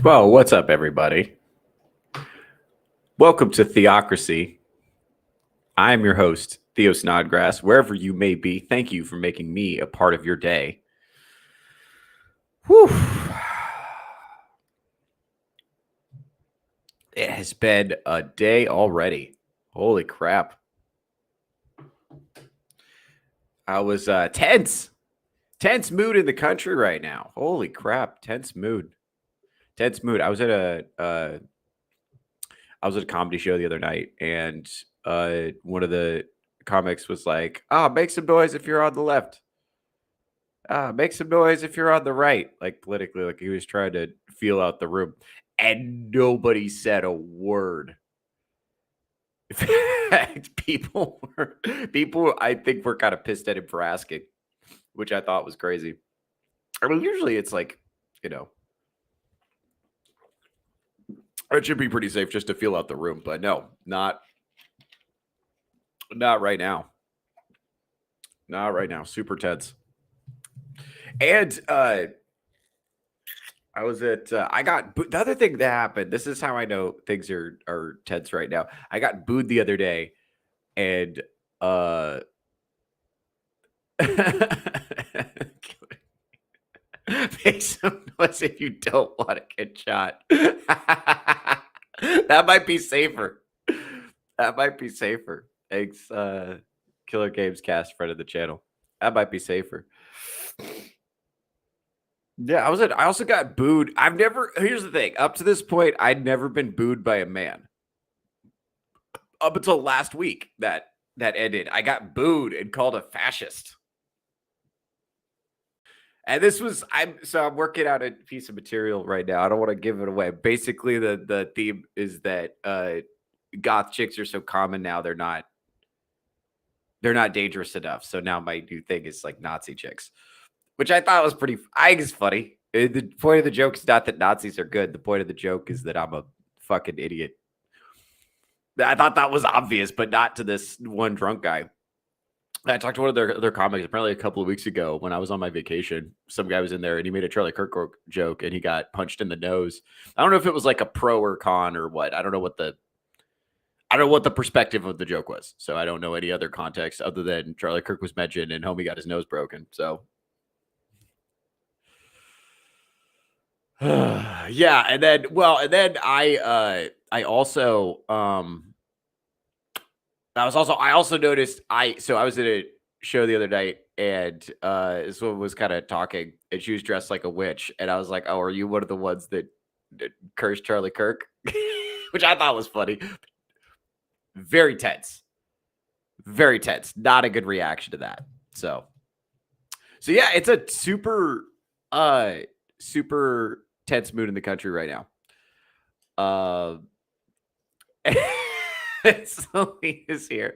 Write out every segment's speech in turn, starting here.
Well, what's up, everybody? Welcome to Theocracy. I'm your host, Theo Snodgrass. Wherever you may be, thank you for making me a part of your day. Whew. It has been a day already. Holy crap. I was tense mood in the country right now. Holy crap. Tense mood. I was at a comedy show the other night, and one of the comics was like, make some noise if you're on the left. Make some noise if you're on the right. Like politically, like he was trying to feel out the room. And nobody said a word. In fact, people I think were kind of pissed at him for asking, which I thought was crazy. I mean, usually it's like, it should be pretty safe just to feel out the room, but no, not right now. Not right now. Super tense. And I was at I got the other thing that happened. This is how I know things are tense right now. I got booed the other day, and make some noise if you don't want to get shot. That might be safer. Thanks, Killer Games Cast, friend of the channel. That might be safer. Yeah, I also got booed. Here's the thing. Up to this point, I'd never been booed by a man. Up until last week that ended. I got booed and called a fascist. And this was I'm working out a piece of material right now. I don't want to give it away. Basically, the theme is that goth chicks are so common now, they're not dangerous enough. So now my new thing is like Nazi chicks, which I thought was I think it's funny. The point of the joke is not that Nazis are good. The point of the joke is that I'm a fucking idiot. I thought that was obvious, but not to this one drunk guy. I talked to one of their comics apparently a couple of weeks ago when I was on my vacation. Some guy was in there and he made a Charlie Kirk joke and he got punched in the nose. I don't know if it was like a pro or con or what. I don't know what the perspective of the joke was. So I don't know any other context other than Charlie Kirk was mentioned and homie got his nose broken. So yeah, and then I also noticed I was at a show the other night and this one was kind of talking and she was dressed like a witch and I was like, oh, are you one of the ones that cursed Charlie Kirk? Which I thought was funny. Very tense. Not a good reaction to that. So yeah, it's a super tense mood in the country right now. Selena's here.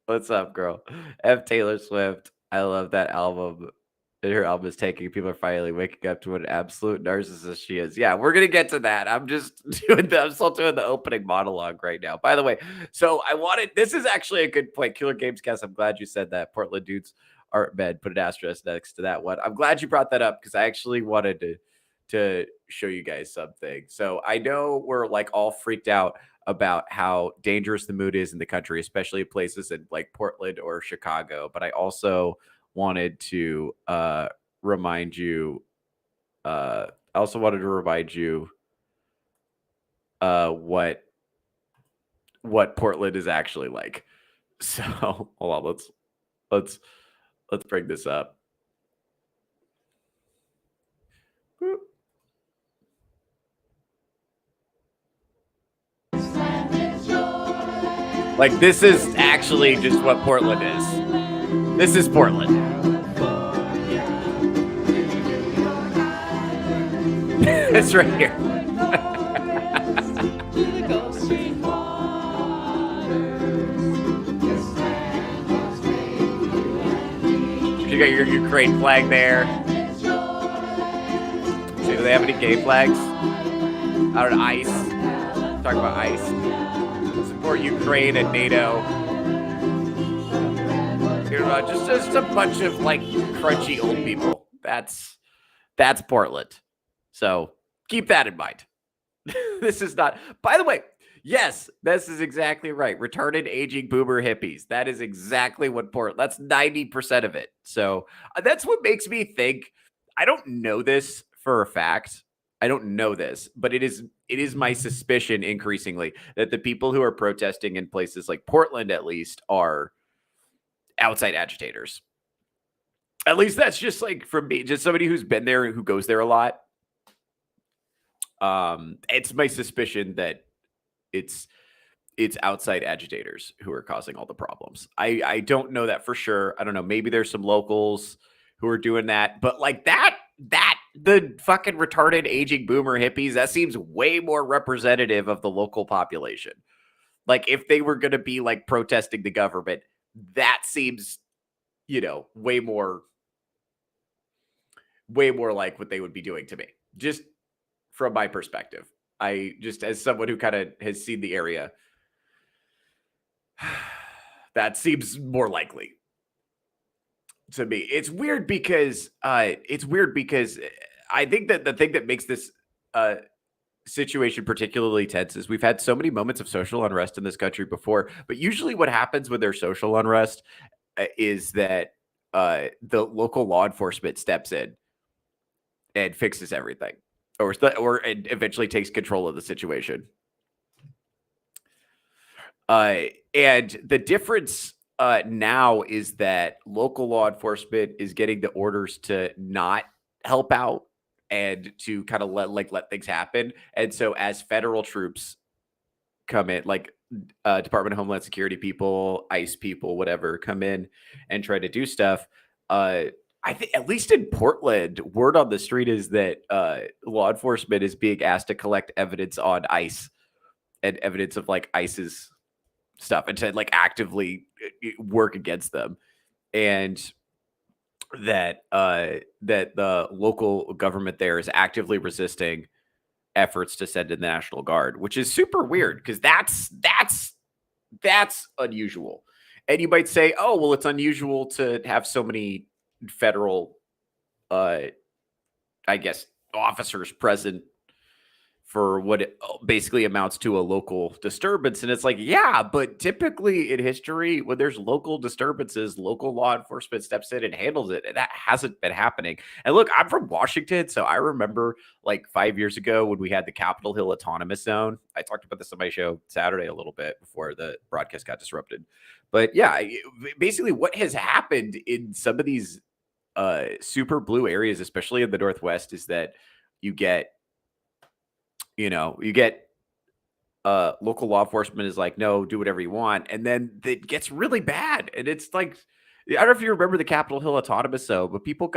What's up, girl? F. Taylor Swift. I love that album. And her album is taking. People are finally waking up to what an absolute narcissist she is. Yeah, we're gonna get to that. I'm still doing the opening monologue right now. By the way, so this is actually a good point. Killer Games Cast. I'm glad you said that. Portland dudes aren't men. Put an asterisk next to that one. I'm glad you brought that up because I actually wanted to show you guys something. So I know we're like all freaked out about how dangerous the mood is in the country, especially places in like Portland or Chicago. But I also wanted to remind you what Portland is actually like. So hold on, let's bring this up. Like, this is actually just what Portland is. This is Portland. It's right here. You got your Ukraine flag there. See, do they have any gay flags? Out of ICE. Talk about ICE. Support Ukraine and NATO. Just a bunch of like crunchy old people. That's Portland. So Keep that in mind. This is not, by the way, yes, this is exactly right. Retarded aging boomer hippies. That is exactly what that's 90% of it. So that's what makes me think. I don't know this for a fact. I don't know this, but it is my suspicion increasingly that the people who are protesting in places like Portland, at least, are outside agitators. At least that's just like from me, just somebody who's been there and who goes there a lot. It's my suspicion that it's outside agitators who are causing all the problems. I don't know that for sure. I don't know. Maybe there's some locals who are doing that, but like that the fucking retarded aging boomer hippies, that seems way more representative of the local population. Like if they were going to be like protesting the government, that seems, way more like what they would be doing to me. Just from my perspective. I just, as someone who kind of has seen the area, that seems more likely to me. It's weird because I think that the thing that makes this situation particularly tense is we've had so many moments of social unrest in this country before, but usually what happens with their social unrest is that the local law enforcement steps in and fixes everything, or and eventually takes control of the situation. And the difference now is that local law enforcement is getting the orders to not help out and to kind of let things happen. And so as federal troops come in, like Department of Homeland Security people, ICE people, whatever, come in and try to do stuff. I think at least in Portland, word on the street is that law enforcement is being asked to collect evidence on ICE and evidence of like ICE's stuff and to like actively work against them, and that the local government there is actively resisting efforts to send in the National Guard, which is super weird because that's unusual. And you might say, oh well, it's unusual to have so many federal I guess officers present for what it basically amounts to a local disturbance. And it's like, yeah, but typically in history, when there's local disturbances, local law enforcement steps in and handles it. And that hasn't been happening. And look, I'm from Washington. So I remember like 5 years ago when we had the Capitol Hill Autonomous Zone. I talked about this on my show Saturday a little bit before the broadcast got disrupted. But yeah, basically what has happened in some of these super blue areas, especially in the Northwest, is that you get local law enforcement is like, no, do whatever you want. And then it gets really bad. And it's like, I don't know if you remember the Capitol Hill Autonomous Zone, but people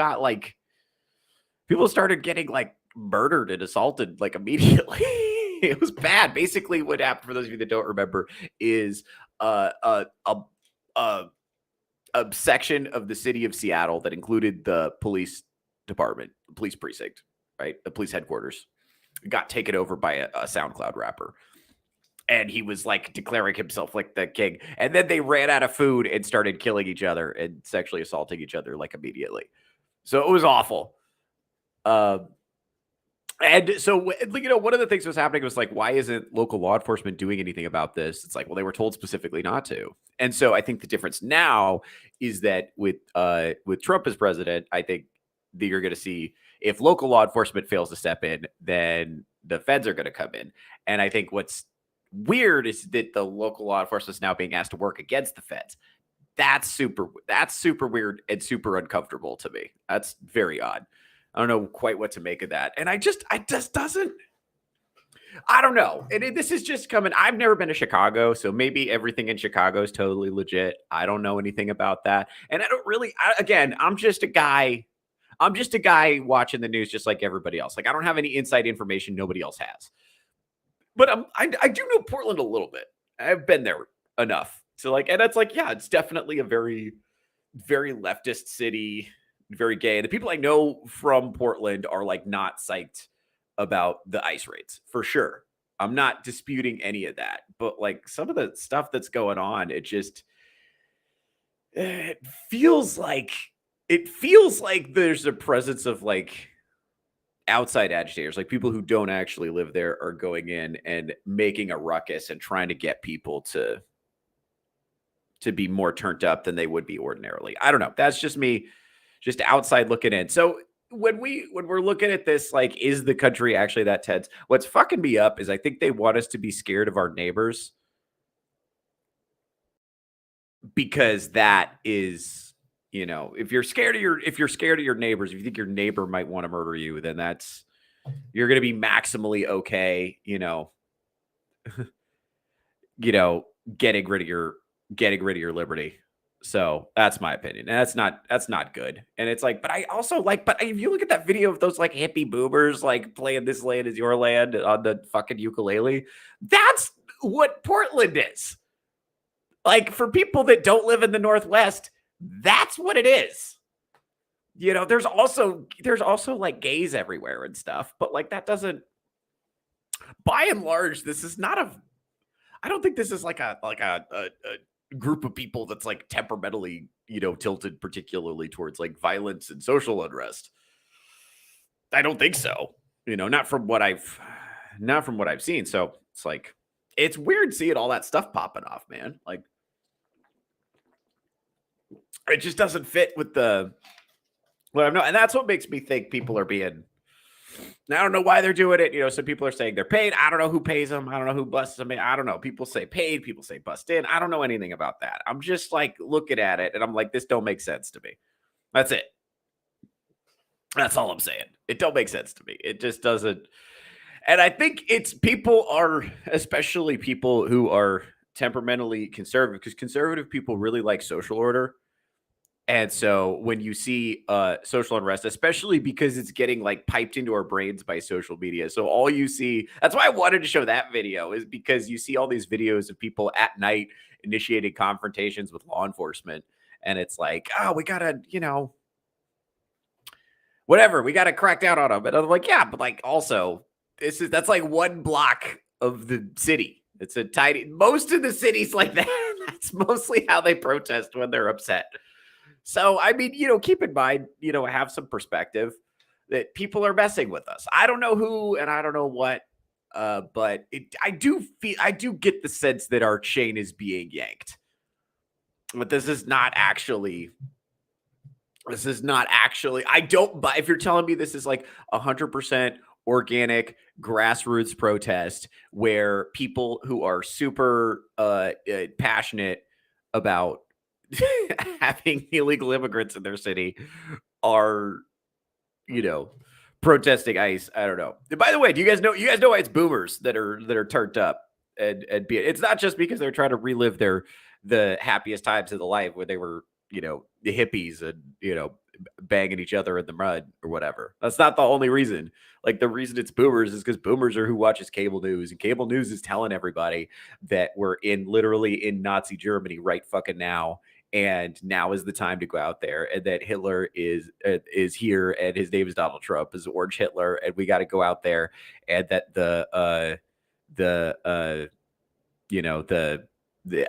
started getting like murdered and assaulted like immediately. It was bad. Basically what happened, for those of you that don't remember, is a section of the city of Seattle that included the police department, the police precinct, right? The police headquarters got taken over by a SoundCloud rapper. And he was like declaring himself like the king. And then they ran out of food and started killing each other and sexually assaulting each other like immediately. So it was awful. And so, one of the things that was happening was like, why isn't local law enforcement doing anything about this? It's like, well, they were told specifically not to. And so I think the difference now is that with Trump as president, I think that you're going to see, if local law enforcement fails to step in, then the feds are going to come in. And I think what's weird is that the local law enforcement is now being asked to work against the feds. That's super weird and super uncomfortable to me. That's very odd. I don't know quite what to make of that. And I just doesn't, I don't know. And this is just coming. I've never been to Chicago, so maybe everything in Chicago is totally legit. I don't know anything about that. And I don't really, again, I'm just a guy watching the news just like everybody else. Like I don't have any inside information nobody else has. But I do know Portland a little bit. I've been there enough. So like, and it's like, yeah, it's definitely a very, very leftist city, very gay. And the people I know from Portland are like not psyched about the ICE raids for sure. I'm not disputing any of that, but like some of the stuff that's going on, it feels like there's a presence of like outside agitators, like people who don't actually live there, are going in and making a ruckus and trying to get people to be more turned up than they would be ordinarily. I don't know. That's just me, just outside looking in. So when we're looking at this, like, is the country actually that tense? What's fucking me up is I think they want us to be scared of our neighbors, because that is, if you're scared of your neighbors, if you think your neighbor might want to murder you, then you're going to be maximally okay, you know, getting rid of your liberty. So that's my opinion. And that's not good. And it's like, but I also like, but if you look at that video of those like hippie boomers like playing "This Land Is Your Land" on the fucking ukulele, that's what Portland is. Like, for people that don't live in the Northwest, that's what it is. There's also like gays everywhere and stuff, but like that doesn't, by and large, this is not I don't think this is like a group of people that's like temperamentally, tilted particularly towards like violence and social unrest. I don't think so. Not from what I've seen. So it's like, it's weird seeing all that stuff popping off, man. Like, it just doesn't fit with what I'm not, and that's what makes me think people are being. I don't know why they're doing it. Some people are saying they're paid. I don't know who pays them. I don't know who busts them in. I don't know. People say paid. People say bust in. I don't know anything about that. I'm just like looking at it and I'm like, this don't make sense to me. That's it. That's all I'm saying. It don't make sense to me. It just doesn't. And I think it's people are, especially people who are temperamentally conservative, because conservative people really like social order. And so when you see social unrest, especially because it's getting like piped into our brains by social media. So all you see, that's why I wanted to show that video, is because you see all these videos of people at night initiating confrontations with law enforcement. And it's like, oh, we got to, whatever, we got to crack down on them. And I'm like, yeah, but like also that's like one block of the city. It's a tiny, most of the cities like that. That's mostly how they protest when they're upset. So, I mean, keep in mind, have some perspective that people are messing with us. I don't know who and I don't know what, but I do get the sense that our chain is being yanked. But this is not actually, I don't buy, if you're telling me this is like 100% organic grassroots protest where people who are super passionate about having illegal immigrants in their city are, protesting ICE. I don't know. And by the way, do you guys know why it's boomers that are turned up and be, it's not just because they're trying to relive the happiest times of the life where they were, the hippies and, banging each other in the mud or whatever. That's not the only reason. Like, the reason it's boomers is because boomers are who watches cable news, and cable news is telling everybody that we're literally in Nazi Germany right fucking now. And now is the time to go out there, and that Hitler is here, and his name is Donald Trump, is Orange Hitler, and we got to go out there, and that the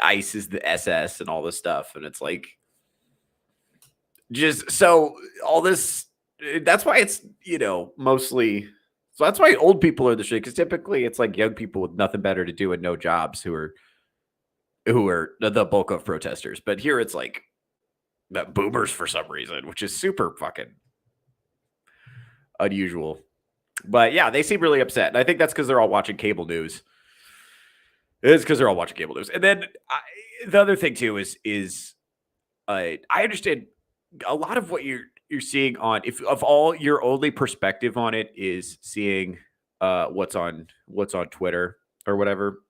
ICE is the SS and all this stuff, and it's like, just so all this. That's why it's mostly. So that's why old people are the shit, because typically it's like young people with nothing better to do and no jobs who are the bulk of protesters. But here it's like boomers for some reason, which is super fucking unusual. But yeah, they seem really upset. And I think that's because they're all watching cable news. It's because they're all watching cable news. And then the other thing too is I understand a lot of what you're seeing on, if of all your only perspective on it is seeing what's on Twitter or whatever.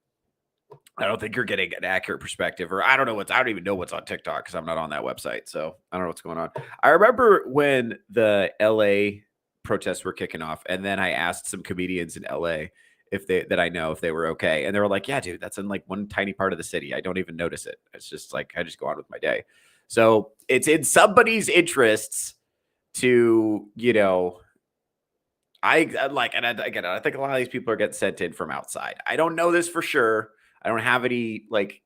I don't think you're getting an accurate perspective, or I don't even know what's on TikTok because I'm not on that website. So I don't know what's going on. I remember when the LA protests were kicking off, and then I asked some comedians in LA if they were okay. And they were like, yeah, dude, that's in like one tiny part of the city. I don't even notice it. It's just like, I just go on with my day. So it's in somebody's interests to, I think a lot of these people are getting sent in from outside. I don't know this for sure. I don't have any like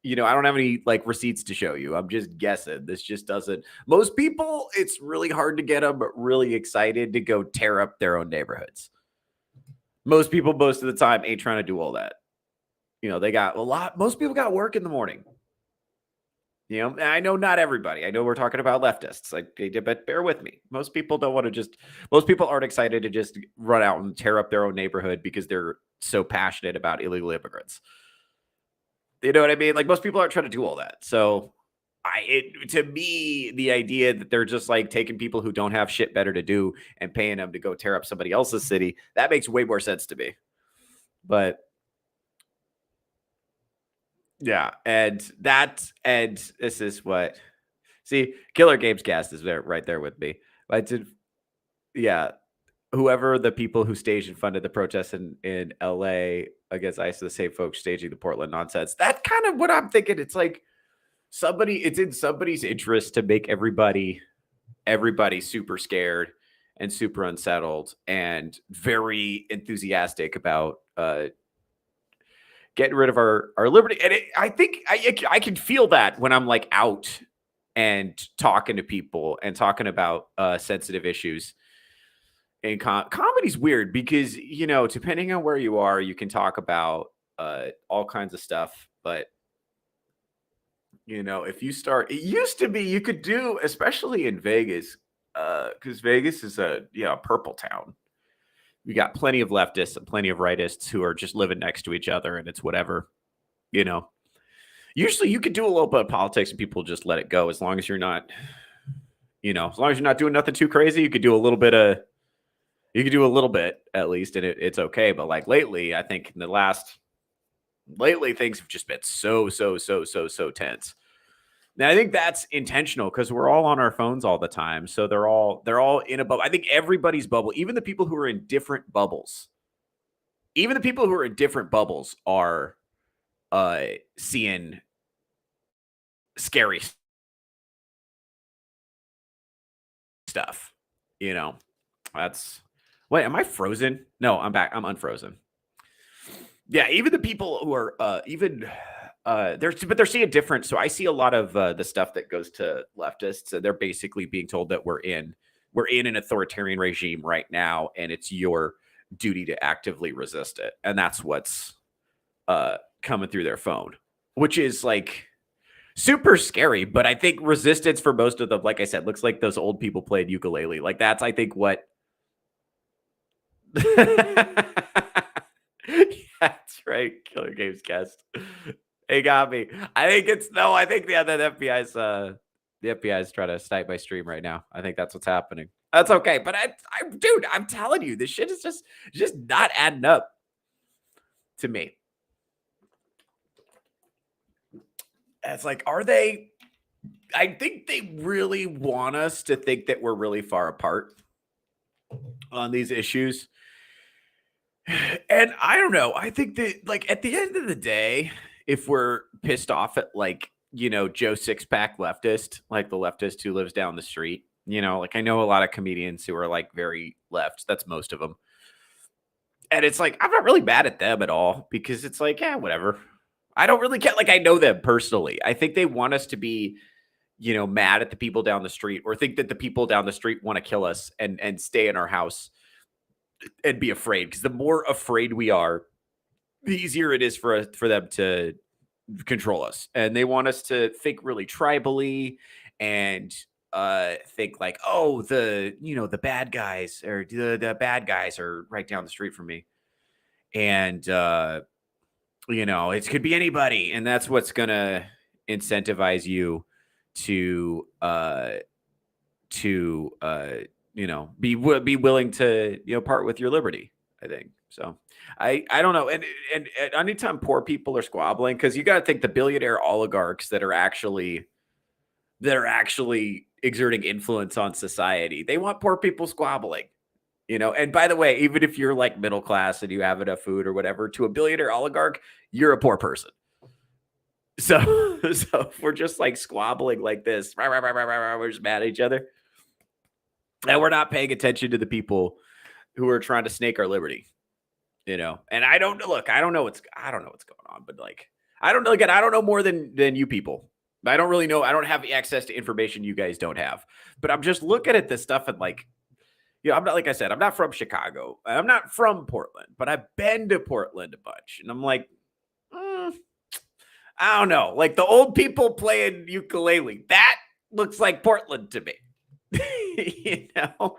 I don't have any like receipts to show you. I'm just guessing. This just doesn't. Most people, it's really hard to get them really excited to go tear up their own neighborhoods. Most people, most of the time, ain't trying to do all that. They got most people got work in the morning. And I know not everybody. I know we're talking about leftists. But bear with me. Most people don't want to most people aren't excited to just run out and tear up their own neighborhood because they're so passionate about illegal immigrants. You know what I mean? Like most people aren't trying to do all that. So to me, the idea that they're just like taking people who don't have shit better to do and paying them to go tear up somebody else's city, that makes way more sense to me. But yeah, and this is what Killer Games Cast is there right there with me. Yeah, whoever the people who staged and funded the protests in LA against ICE, the same folks staging the Portland nonsense. That's kind of what I'm thinking. It's like it's in somebody's interest to make everybody super scared and super unsettled and very enthusiastic about getting rid of our liberty. And I think I can feel that when I'm like out and talking to people and talking about sensitive issues. And comedy's weird because, depending on where you are, you can talk about all kinds of stuff. But, if you start, it used to be you could do, especially in Vegas, because Vegas is a purple town. We got plenty of leftists and plenty of rightists who are just living next to each other, and it's whatever. Usually you could do a little bit of politics and people just let it go as long as you're not, as long as you're not doing nothing too crazy. You could do a little bit at least, and it's okay. But like lately, I think lately things have just been so tense. Now I think that's intentional because we're all on our phones all the time. So they're all in a bubble. I think everybody's bubble, even the people who are in different bubbles, are seeing scary stuff. That's wait, am I frozen? No, I'm back. I'm unfrozen. Yeah, even the people who are they're seeing different. So I see a lot of the stuff that goes to leftists, and they're basically being told that we're in an authoritarian regime right now, and it's your duty to actively resist it. And that's what's coming through their phone, which is like super scary. But I think resistance for most of them, like I said, looks like those old people played ukulele. Like that's, I think, what. That's right. Killer Games Cast. They got me. I think the FBI's trying to snipe my stream right now. I think that's what's happening. That's okay. But dude, I'm telling you, this shit is just not adding up to me. It's like, are they? I think they really want us to think that we're really far apart on these issues. And I don't know. I think that, like, at the end of the day, if we're pissed off at, like, Joe Six-Pack leftist, like the leftist who lives down the street, like I know a lot of comedians who are like very left. That's most of them. And it's like, I'm not really mad at them at all because it's like, yeah, whatever. I don't really care. Like, I know them personally. I think they want us to be, mad at the people down the street or think that the people down the street want to kill us and stay in our house and be afraid, because the more afraid we are, the easier it is for them to control us. And they want us to think really tribally and think like, oh, the bad guys or the bad guys are right down the street from me. And it could be anybody, and that's what's gonna incentivize you to be willing to part with your liberty, I think. So I don't know. And anytime poor people are squabbling, because you got to think the billionaire oligarchs that are actually exerting influence on society, they want poor people squabbling. And by the way, even if you're like middle class and you have enough food or whatever, to a billionaire oligarch, you're a poor person. So if we're just like squabbling like this, we're just mad at each other, and we're not paying attention to the people who are trying to snake our liberty, And I don't know what's going on, but like, I don't know. Again, I don't know more than you people. I don't really know. I don't have access to information you guys don't have. But I'm just looking at this stuff and like, I'm not, like I said, I'm not from Chicago. I'm not from Portland, but I've been to Portland a bunch, and I'm like, mm, I don't know. Like the old people playing ukulele, that looks like Portland to me. you know,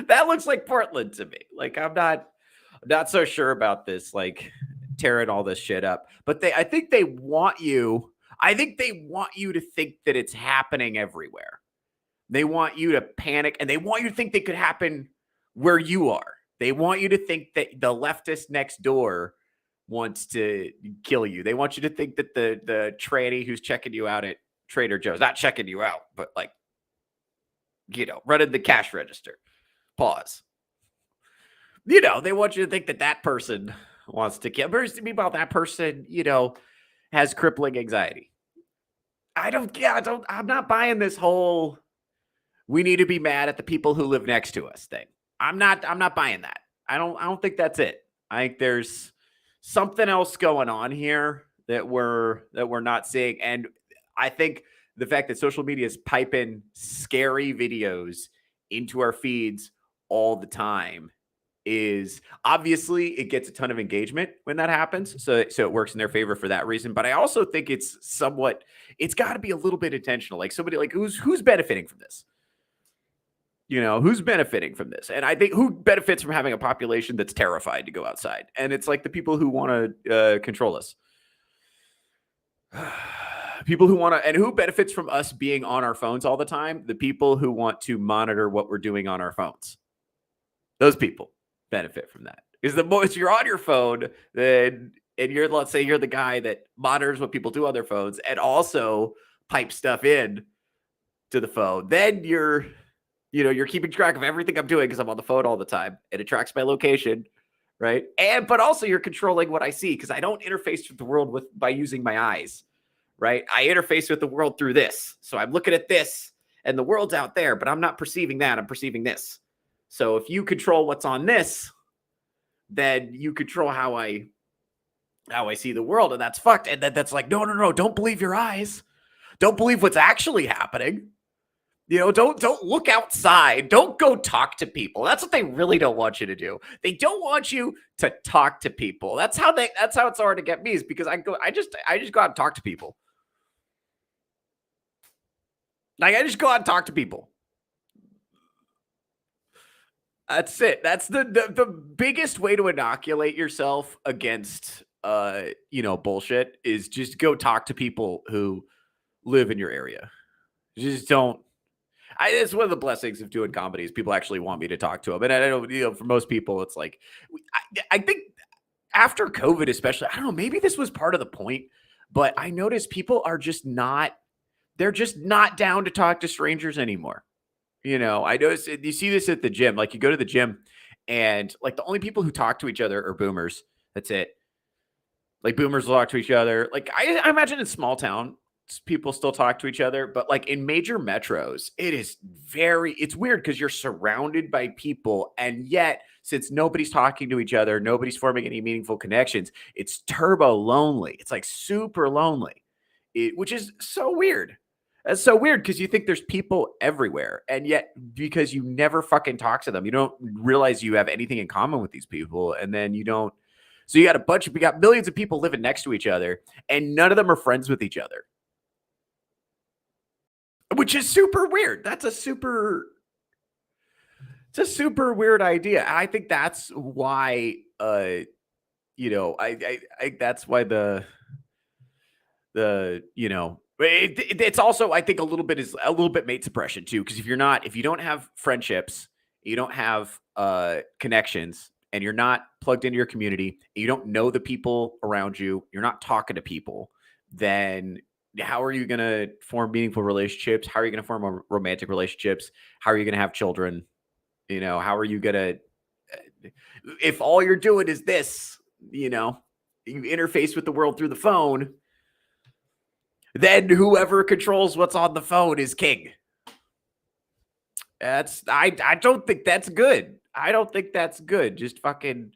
that looks like Portland to me. Like I'm not so sure about this. Like tearing all this shit up. But I think they want you. I think they want you to think that it's happening everywhere. They want you to panic, and they want you to think they could happen where you are. They want you to think that the leftist next door wants to kill you. They want you to think that the tranny who's checking you out at Trader Joe's, not checking you out, but like, running the cash register. Pause. They want you to think that that person wants to kill. Meanwhile, that person, has crippling anxiety. I'm not buying this whole we need to be mad at the people who live next to us thing. I'm not buying that. I don't think that's it. I think there's something else going on here that we're not seeing. And I think the fact that social media is piping scary videos into our feeds all the time is obviously it gets a ton of engagement when that happens. So it works in their favor for that reason. But I also think it's got to be a little bit intentional. Like somebody like who's benefiting from this? Who's benefiting from this? And I think who benefits from having a population that's terrified to go outside? And it's like the people who want to control us. People who want to, and who benefits from us being on our phones all the time? The people who want to monitor what we're doing on our phones. Those people benefit from that. Because the more you're on your phone, and let's say you're the guy that monitors what people do on their phones and also pipe stuff in to the phone, then you're keeping track of everything I'm doing because I'm on the phone all the time. It tracks my location, right? But also you're controlling what I see because I don't interface with the world by using my eyes, right? I interface with the world through this. So I'm looking at this and the world's out there, but I'm not perceiving that. I'm perceiving this. So if you control what's on this, then you control how I see the world, and that's fucked. And that's like, no, don't believe your eyes. Don't believe what's actually happening. Don't look outside. Don't go talk to people. That's what they really don't want you to do. They don't want you to talk to people. That's how it's hard to get me, is because I just go out and talk to people. Like I just go out and talk to people. That's it. That's the biggest way to inoculate yourself against bullshit is just go talk to people who live in your area. Just don't. It's one of the blessings of doing comedy is people actually want me to talk to them. And I don't, for most people, it's like, I think after COVID, especially, I don't know, maybe this was part of the point, but I noticed people are they're just not down to talk to strangers anymore. I noticed you see this at the gym. Like you go to the gym and like the only people who talk to each other are boomers. That's it. Like boomers will talk to each other. Like I imagine in small town, people still talk to each other, but like in major metros, it's weird because you're surrounded by people. And yet, since nobody's talking to each other, nobody's forming any meaningful connections, it's turbo lonely. It's like super lonely, which is so weird. That's so weird because you think there's people everywhere. And yet, because you never fucking talk to them, you don't realize you have anything in common with these people. And then you don't. So you got millions of people living next to each other and none of them are friends with each other. Which is super weird. It's a super weird idea. I think that's why, I that's why it's also, I think a little bit mate suppression too. Because if you don't have friendships, you don't have connections, and you're not plugged into your community, and you don't know the people around you, you're not talking to people, then how are you going to form meaningful relationships? How are you going to form romantic relationships? How are you going to have children? How are you going to, if all you're doing is this, you interface with the world through the phone, then whoever controls what's on the phone is king. I don't think that's good. I don't think that's good. Just fucking,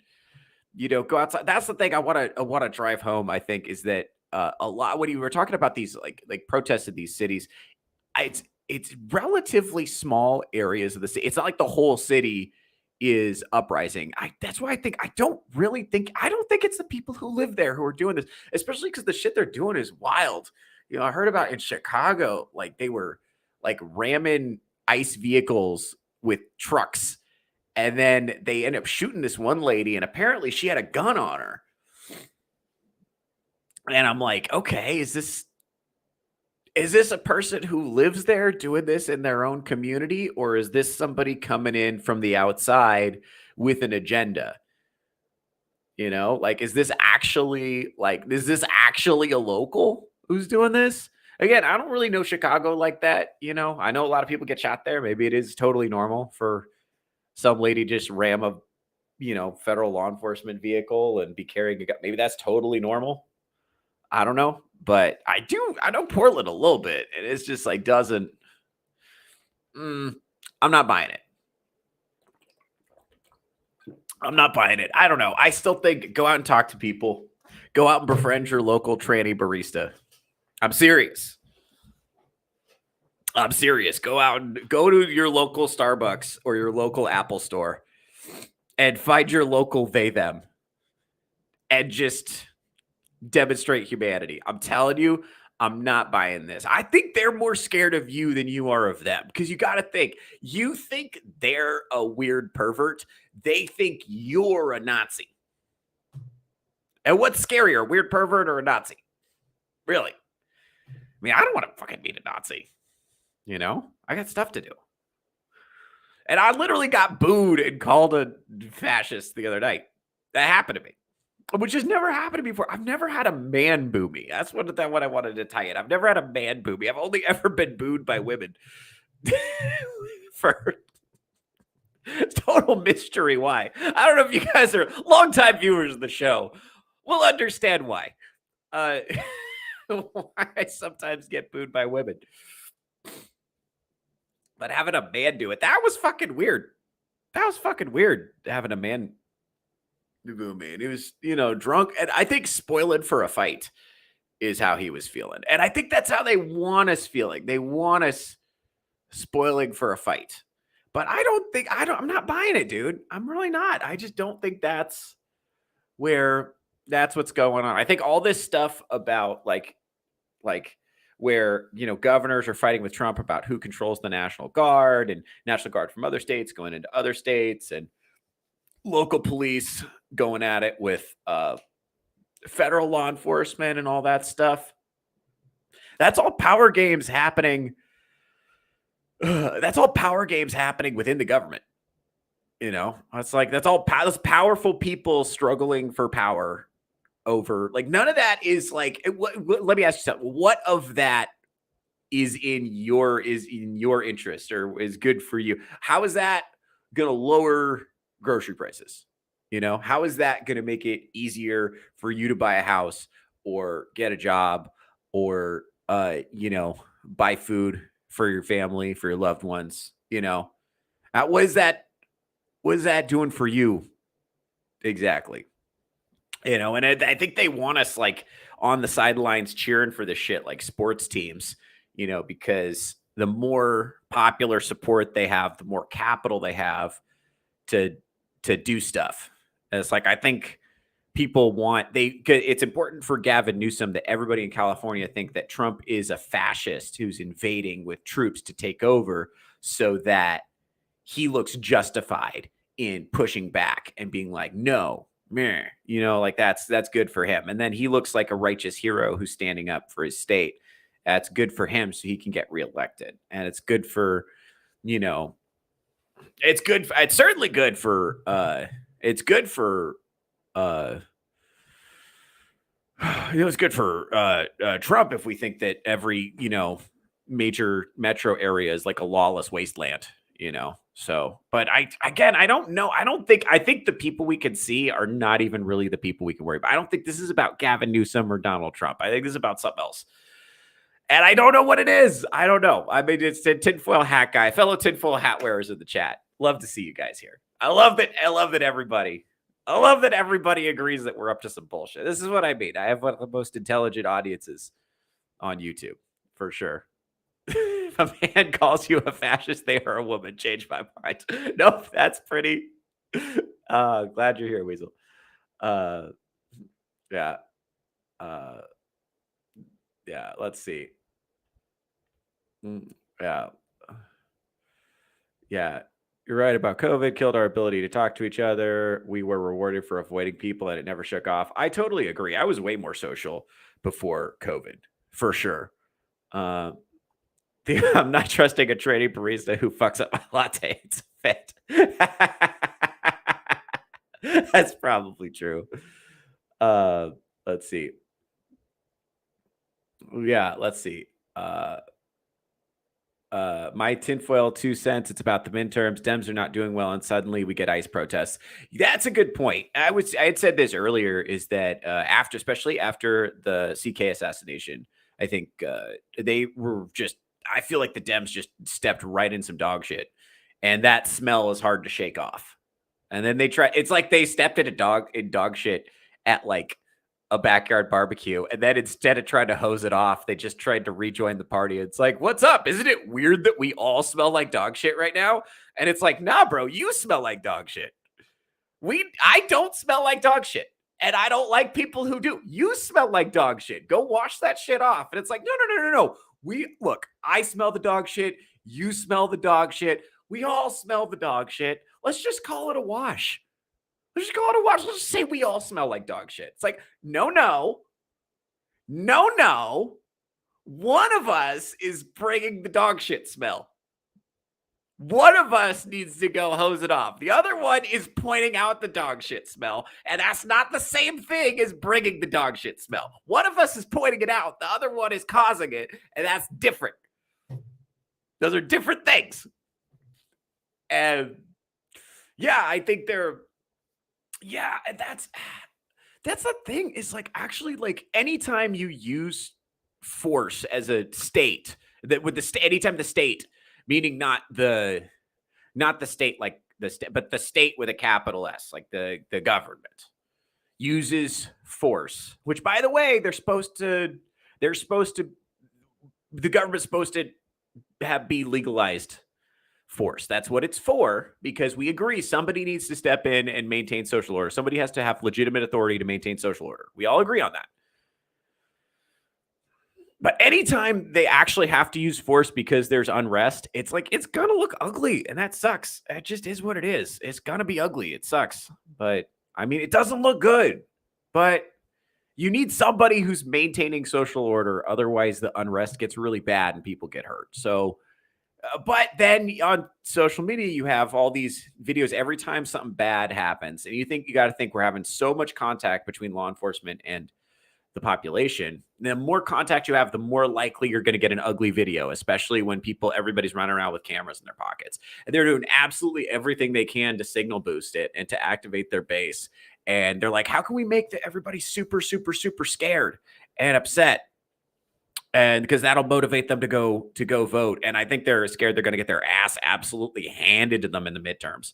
go outside. That's the thing I want to drive home, I think, is that a lot when you were talking about these like protests in these cities. It's relatively small areas of the city. It's not like the whole city is uprising. That's why I don't think it's the people who live there who are doing this, especially because the shit they're doing is wild. I heard about in Chicago, like they were like ramming ICE vehicles with trucks, and then they end up shooting this one lady, and apparently she had a gun on her. And I'm like, okay, is this a person who lives there doing this in their own community, or is this somebody coming in from the outside with an agenda? Like, is this actually a local who's doing this? Again, I don't really know Chicago like that. I know a lot of people get shot there. Maybe it is totally normal for some lady just ram a, federal law enforcement vehicle and be carrying a gun. Maybe that's totally normal. I don't know, but I know Portland a little bit, and it's just like I'm not buying it. I'm not buying it. I don't know. I still think go out and talk to people. Go out and befriend your local tranny barista. I'm serious. Go to your local Starbucks or your local Apple store and find your local they them and just demonstrate humanity. I'm telling you, I'm not buying this. I think they're more scared of you than you are of them, because you got to think, you think they're a weird pervert. They think you're a Nazi. And what's scarier, a weird pervert or a Nazi? Really? I mean, I don't want to fucking meet a Nazi. I got stuff to do. And I literally got booed and called a fascist the other night. That happened to me, which has never happened to me before. I've never had a man boo me. That's what I wanted to tie in. I've never had a man boo me. I've only ever been booed by women. For total mystery why. I don't know if you guys are longtime viewers of the show. We'll understand why. Why I sometimes get booed by women. But having a man do it, that was fucking weird. That was fucking weird, having a man boo me. And he was, drunk. And I think spoiling for a fight is how he was feeling. And I think that's how they want us feeling. They want us spoiling for a fight. But I'm not buying it, dude. I'm really not. I just don't think that's what's going on. I think all this stuff about like where, governors are fighting with Trump about who controls the National Guard, and National Guard from other states going into other states, and local police going at it with federal law enforcement and all that stuff. That's all power games happening. That's all power games happening within the government. It's like that's powerful people struggling for power over, like, none of that is like, let me ask you something. What of that is in your interest or is good for you? How is that going to lower grocery prices? How is that going to make it easier for you to buy a house or get a job or, buy food for your family, for your loved ones? What is that doing for you? Exactly. And I think they want us like on the sidelines cheering for the shit like sports teams, because the more popular support they have, the more capital they have to do stuff. And it's like, I think people it's important for Gavin Newsom that everybody in California think that Trump is a fascist who's invading with troops to take over, so that he looks justified in pushing back and being like, no, meh, like that's good for him. And then he looks like a righteous hero who's standing up for his state. That's good for him, so he can get reelected. And it's good for, it's certainly good for, it's good for Trump if we think that every, major metro area is like a lawless wasteland, So, but I don't know. I think the people we can see are not even really the people we can worry about. I don't think this is about Gavin Newsom or Donald Trump. I think this is about something else. And I don't know what it is. I don't know. I mean, it's a tinfoil hat guy, fellow tinfoil hat wearers in the chat. Love to see you guys here. I love it. I love it, everybody. I love that everybody agrees that we're up to some bullshit. This is what I mean. I have one of the most intelligent audiences on YouTube, for sure. If a man calls you a fascist, they are a woman. Change my mind. Nope, that's pretty. Glad you're here, Weasel. Uh, yeah. Uh, yeah. Let's see. Yeah. Yeah. You're right about COVID. Killed our ability to talk to each other. We were rewarded for avoiding people, and it never shook off. I totally agree. I was way more social before COVID, for sure. Uh, I'm not trusting a trading barista who fucks up my latte. It's fit. That's probably true. Let's see. Yeah, let's see. My tinfoil 2 cents. It's about the midterms. Dems are not doing well, and suddenly we get ICE protests. That's a good point. I had said this earlier. Is that especially after the CK assassination, I think they were just. I feel like the Dems just stepped right in some dog shit, and that smell is hard to shake off. And then they try. It's like they stepped in dog shit at like a backyard barbecue, and then instead of trying to hose it off, they just tried to rejoin the party. It's like, what's up? Isn't it weird that we all smell like dog shit right now? And it's like, nah, bro, you smell like dog shit. I don't smell like dog shit, and I don't like people who do. You smell like dog shit. Go wash that shit off. And it's like, no. Look, I smell the dog shit. You smell the dog shit. We all smell the dog shit. Let's just call it a wash. Let's just go on a watch. Let's just say we all smell like dog shit. It's like, no. One of us is bringing the dog shit smell. One of us needs to go hose it off. The other one is pointing out the dog shit smell. And that's not the same thing as bringing the dog shit smell. One of us is pointing it out. The other one is causing it. And that's different. Those are different things. And yeah, I think that's the thing is like actually like anytime you use force as a state that with the state, anytime the state, meaning not the state like the state, but the state with a capital S, like the government uses force, which by the way, the government's supposed to be legalized force. That's what it's for, because we agree somebody needs to step in and maintain social order. Somebody has to have legitimate authority to maintain social order. We all agree on that. But anytime they actually have to use force because there's unrest, it's like, it's going to look ugly, and that sucks. It just is what it is. It's going to be ugly. It sucks. But I mean, it doesn't look good, but you need somebody who's maintaining social order. Otherwise the unrest gets really bad and people get hurt. So but then on social media, you have all these videos every time something bad happens. And you got to think we're having so much contact between law enforcement and the population. The more contact you have, the more likely you're going to get an ugly video, especially when everybody's running around with cameras in their pockets. And they're doing absolutely everything they can to signal boost it and to activate their base. And they're like, how can we make everybody super, super, super scared and upset? And because that'll motivate them to go vote. And I think they're scared they're going to get their ass absolutely handed to them in the midterms.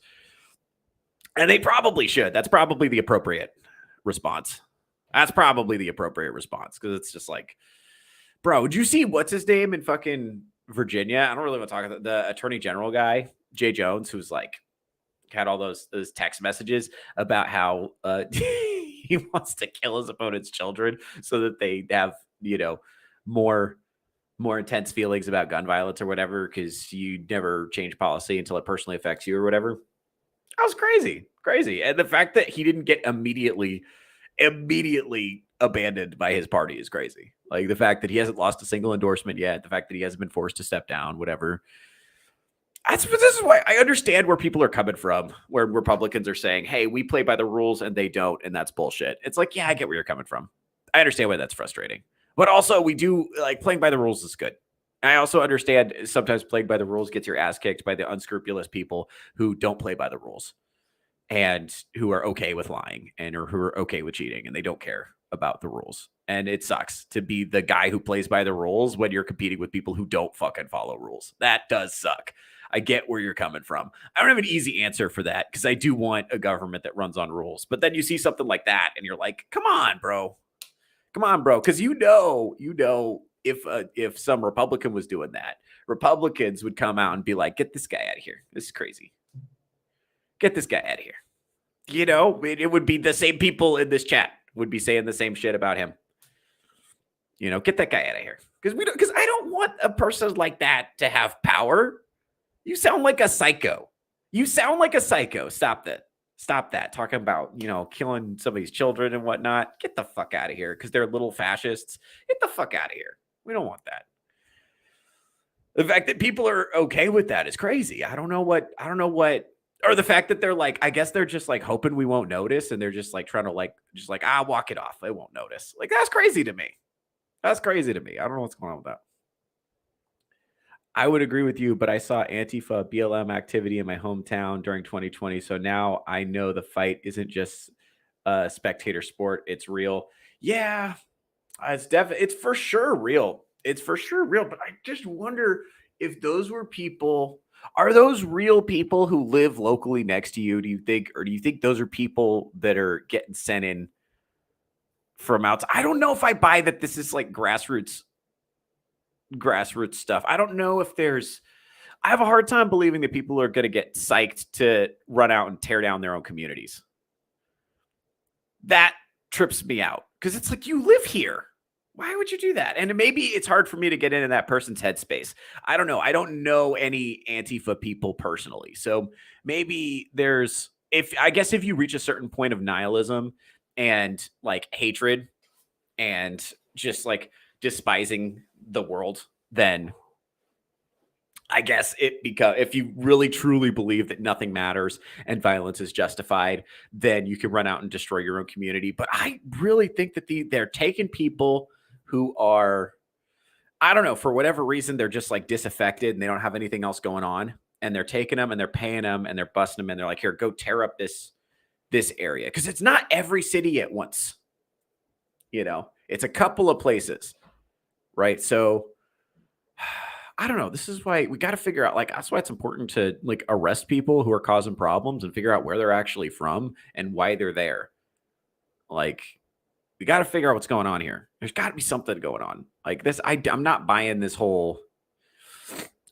And they probably should. That's probably the appropriate response. Because it's just like, bro, did you see what's his name in fucking Virginia? I don't really want to talk about the attorney general guy, Jay Jones, who's like had all those text messages about how he wants to kill his opponent's children so that they have, more intense feelings about gun violence or whatever, because you never change policy until it personally affects you or whatever. That was crazy. And the fact that he didn't get immediately abandoned by his party is crazy. Like the fact that he hasn't lost a single endorsement yet, the fact that he hasn't been forced to step down, whatever. This is why I understand where people are coming from, where Republicans are saying, hey, we play by the rules and they don't, and that's bullshit. It's like, yeah, I get where you're coming from. I understand why that's frustrating. But also, we do like playing by the rules is good. I also understand sometimes playing by the rules gets your ass kicked by the unscrupulous people who don't play by the rules and who are okay with lying or who are okay with cheating and they don't care about the rules. And it sucks to be the guy who plays by the rules when you're competing with people who don't fucking follow rules. That does suck. I get where you're coming from. I don't have an easy answer for that because I do want a government that runs on rules. But then you see something like that and you're like, come on, bro. Come on, bro. Because if some Republican was doing that, Republicans would come out and be like, get this guy out of here. This is crazy. Get this guy out of here. It would be the same people in this chat would be saying the same shit about him. Get that guy out of here. Because I don't want a person like that to have power. You sound like a psycho. Stop that. Stop that. Talking about, killing somebody's children and whatnot. Get the fuck out of here because they're little fascists. Get the fuck out of here. We don't want that. The fact that people are okay with that is crazy. I don't know what, or the fact that they're like, I guess they're just like hoping we won't notice. And they're just like trying to walk it off. They won't notice. Like, that's crazy to me. I don't know what's going on with that. I would agree with you, but I saw Antifa BLM activity in my hometown during 2020. So now I know the fight isn't just a spectator sport. It's real. Yeah, it's for sure real. It's for sure real. But I just wonder if those were people. Are those real people who live locally next to you? Do you think those are people that are getting sent in from outside? I don't know if I buy that this is like grassroots stuff. I don't know if I have a hard time believing that people are going to get psyched to run out and tear down their own communities. That trips me out because it's like, you live here. Why would you do that? And maybe it's hard for me to get into that person's headspace. I don't know. I don't know any Antifa people personally. So maybe if you reach a certain point of nihilism and like hatred and just like despising the world, then I guess if you really truly believe that nothing matters and violence is justified, then you can run out and destroy your own community. But I really think that they're taking people who are, I don't know, for whatever reason, they're just like disaffected and they don't have anything else going on. And they're taking them and they're paying them and they're busting them and they're like, here, go tear up this area. Because it's not every city at once. It's a couple of places. Right. So I don't know. This is why we got to figure out, like, that's why it's important to like arrest people who are causing problems and figure out where they're actually from and why they're there. Like, we got to figure out what's going on here. There's got to be something going on like this. I'm not buying this whole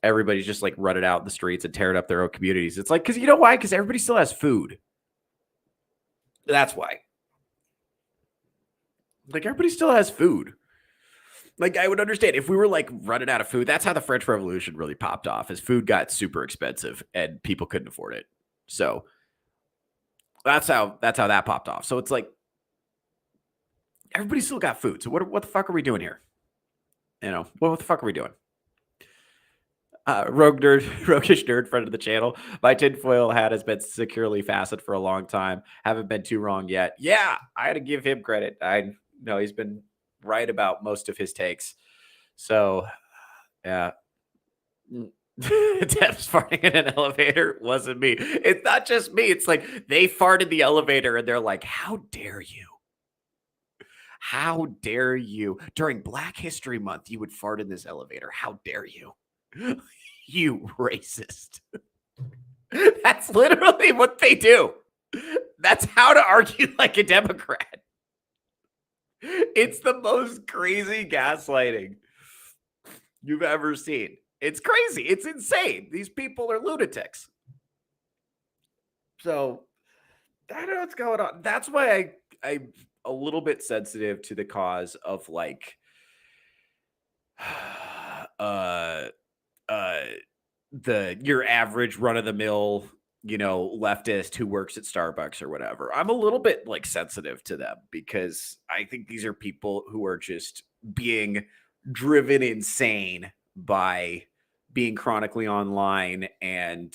everybody's just like run it out in the streets and tearing up their own communities. It's like, because you know why? Because everybody still has food. That's why. Like, everybody still has food. Like, I would understand if we were like running out of food. That's how the French Revolution really popped off, as food got super expensive and people couldn't afford it. So that's how that popped off. So it's like everybody still got food. So what the fuck are we doing here? What the fuck are we doing? Roguish nerd, friend of the channel. My tinfoil hat has been securely fastened for a long time. Haven't been too wrong yet. Yeah, I had to give him credit. I know he's been right about most of his takes. So, yeah. Deb's farting in an elevator wasn't me. It's not just me. It's like they farted the elevator and they're like, how dare you? How dare you? During Black History Month, you would fart in this elevator. How dare you? You racist. That's literally what they do. That's how to argue like a Democrat. It's the most crazy gaslighting you've ever seen. It's crazy. It's insane. These people are lunatics. So I don't know what's going on. That's why I'm a little bit sensitive to the cause of like your average run-of-the-mill, leftist who works at Starbucks or whatever. I'm a little bit like sensitive to them because I think these are people who are just being driven insane by being chronically online, and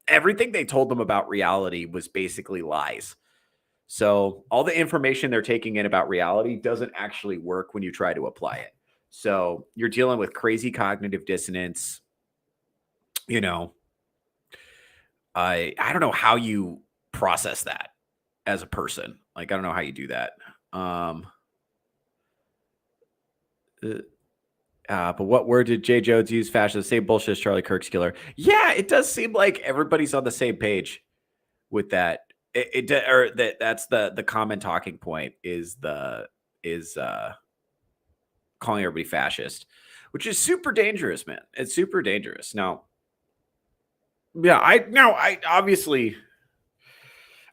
everything they told them about reality was basically lies. So all the information they're taking in about reality doesn't actually work when you try to apply it. So you're dealing with crazy cognitive dissonance. I don't know how you process that as a person. Like, I don't know how you do that. But what word did Jay Jones use? Fascist, same bullshit as Charlie Kirk's killer. Yeah, it does seem like everybody's on the same page with that. Or that's the common talking point is calling everybody fascist, which is super dangerous, man. It's super dangerous. Now, yeah, I obviously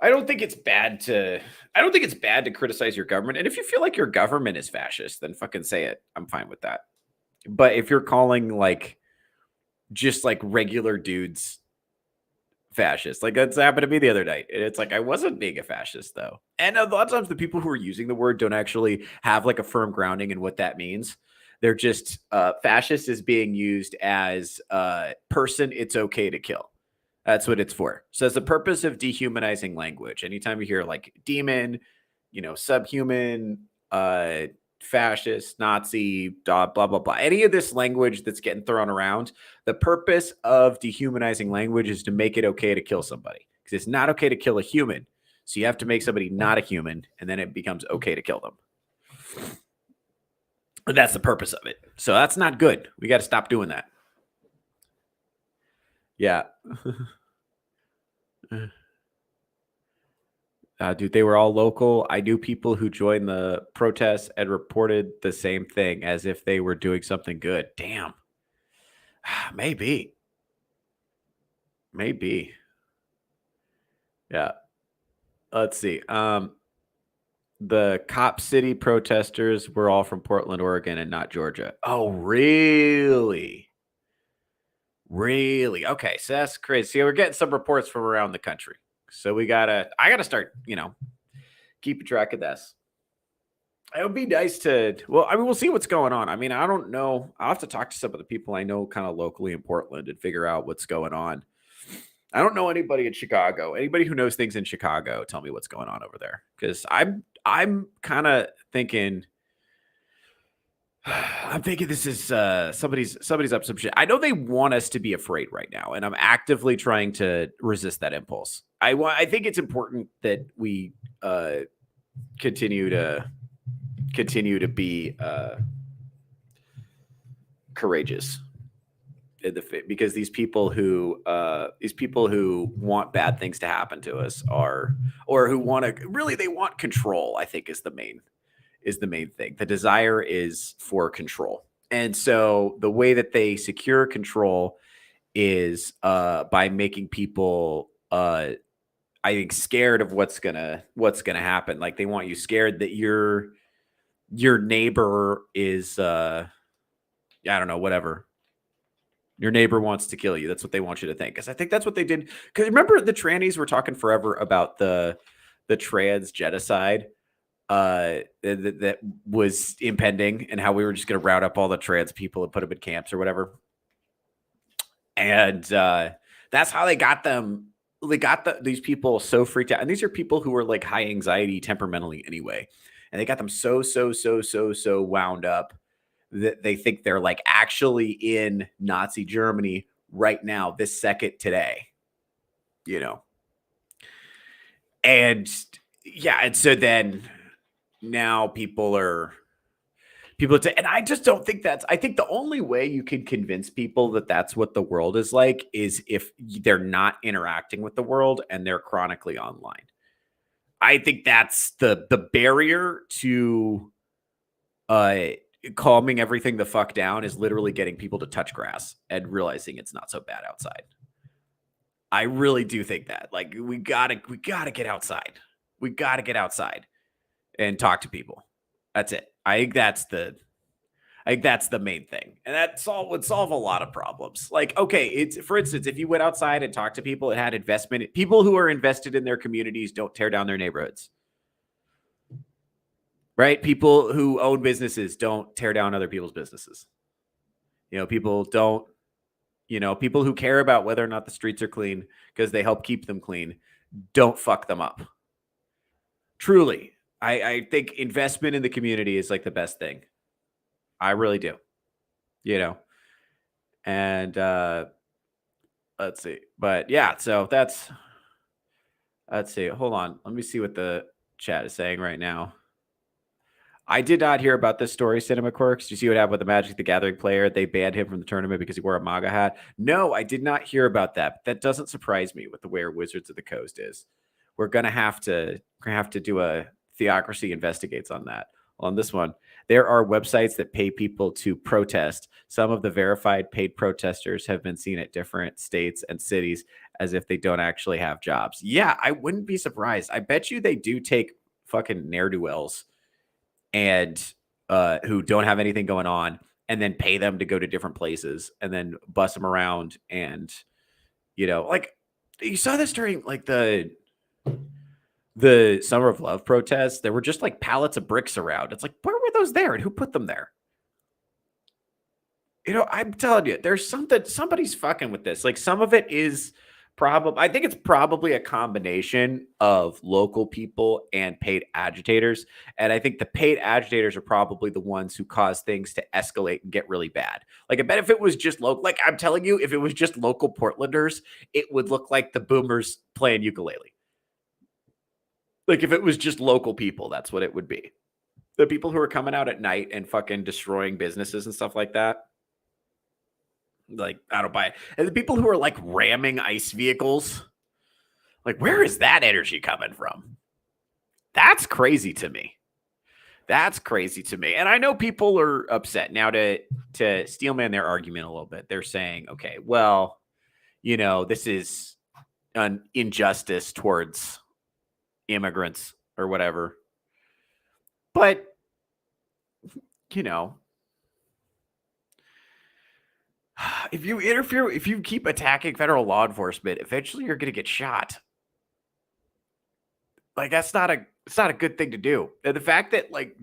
I don't think it's bad to criticize your government. And if you feel like your government is fascist, then fucking say it. I'm fine with that. But if you're calling like just like regular dudes fascist, like that's happened to me the other night. And it's like I wasn't being a fascist though. And a lot of times the people who are using the word don't actually have like a firm grounding in what that means. They're just fascist is being used as person it's okay to kill. That's what it's for. So it's the purpose of dehumanizing language. Anytime you hear like demon, subhuman, fascist, Nazi, blah, blah, blah, blah, any of this language that's getting thrown around, the purpose of dehumanizing language is to make it okay to kill somebody because it's not okay to kill a human. So you have to make somebody not a human and then it becomes okay to kill them. That's the purpose of it. So that's not good. We got to stop doing that. Yeah. Dude, they were all local. I knew people who joined the protests and reported the same thing as if they were doing something good. Damn. Maybe. Yeah. Let's see. The Cop City protesters were all from Portland, Oregon, and not Georgia. Oh, really? Really? Okay, so that's crazy. See, we're getting some reports from around the country. So I gotta start, keeping track of this. It would be nice we'll see what's going on. I mean, I don't know. I'll have to talk to some of the people I know kind of locally in Portland and figure out what's going on. I don't know anybody in Chicago. Anybody who knows things in Chicago, tell me what's going on over there. Because I'm kind of thinking this is somebody's up some shit. I know they want us to be afraid right now, and I'm actively trying to resist that impulse. I think it's important that we continue to be courageous because these people who want bad things to happen to us or who want to they want control. I think is the main thing. The desire is for control. And so the way that they secure control is by making people I think scared of what's gonna happen. Like they want you scared that your neighbor is I don't know, whatever. Your neighbor wants to kill you. That's what they want you to think. Because I think that's what they did. Because remember the trannies were talking forever about the trans genocide that was impending and how we were just going to round up all the trans people and put them in camps or whatever. And that's how they got them. They got these people so freaked out. And these are people who were like high anxiety temperamentally anyway. And they got them so wound up that they think they're like actually in Nazi Germany right now, this second today, And yeah. And so then now and I just don't think I think the only way you can convince people that that's what the world is like is if they're not interacting with the world and they're chronically online. I think that's the barrier to calming everything the fuck down is literally getting people to touch grass and realizing it's not so bad outside. I really do think that. Like we gotta get outside. We gotta get outside and talk to people. That's it. I think that's the main thing. And that would solve a lot of problems. Like, okay, for instance, if you went outside and talked to people, it had investment. People who are invested in their communities don't tear down their neighborhoods. Right? People who own businesses don't tear down other people's businesses. People don't, people who care about whether or not the streets are clean because they help keep them clean, don't fuck them up. Truly. I think investment in the community is like the best thing. I really do. And let's see. But yeah, so let's see. Hold on. Let me see what the chat is saying right now. I did not hear about this story, Cinema Quirks. Do you see what happened with the Magic the Gathering player? They banned him from the tournament because he wore a MAGA hat. No, I did not hear about that. That doesn't surprise me with the way Wizards of the Coast is. We're gonna have to do a Theocracy investigates on that. On this one, there are websites that pay people to protest. Some of the verified paid protesters have been seen at different states and cities as if they don't actually have jobs. Yeah, I wouldn't be surprised. I bet you they do take fucking ne'er-do-wells and who don't have anything going on, and then pay them to go to different places and then bus them around. And like you saw this during like the Summer of Love protests. There were just like pallets of bricks around. It's like, where were those there and who put them there? I'm telling you, there's somebody's fucking with this. Like, some of it is I think it's probably a combination of local people and paid agitators. And I think the paid agitators are probably the ones who cause things to escalate and get really bad. Like, I bet if it was just local, like I'm telling you, if it was just local Portlanders, it would look like the boomers playing ukulele. Like, if it was just local people, that's what it would be. The people who are coming out at night and fucking destroying businesses and stuff like that. Like, I don't buy it. And the people who are like ramming ice vehicles, like, where is that energy coming from? That's crazy to me. That's crazy to me. And I know people are upset. Now, to steelman their argument a little bit, they're saying, okay, well, this is an injustice towards immigrants or whatever. But, if you interfere, if you keep attacking federal law enforcement, eventually you're going to get shot. Like, it's not a good thing to do. And the fact that, like,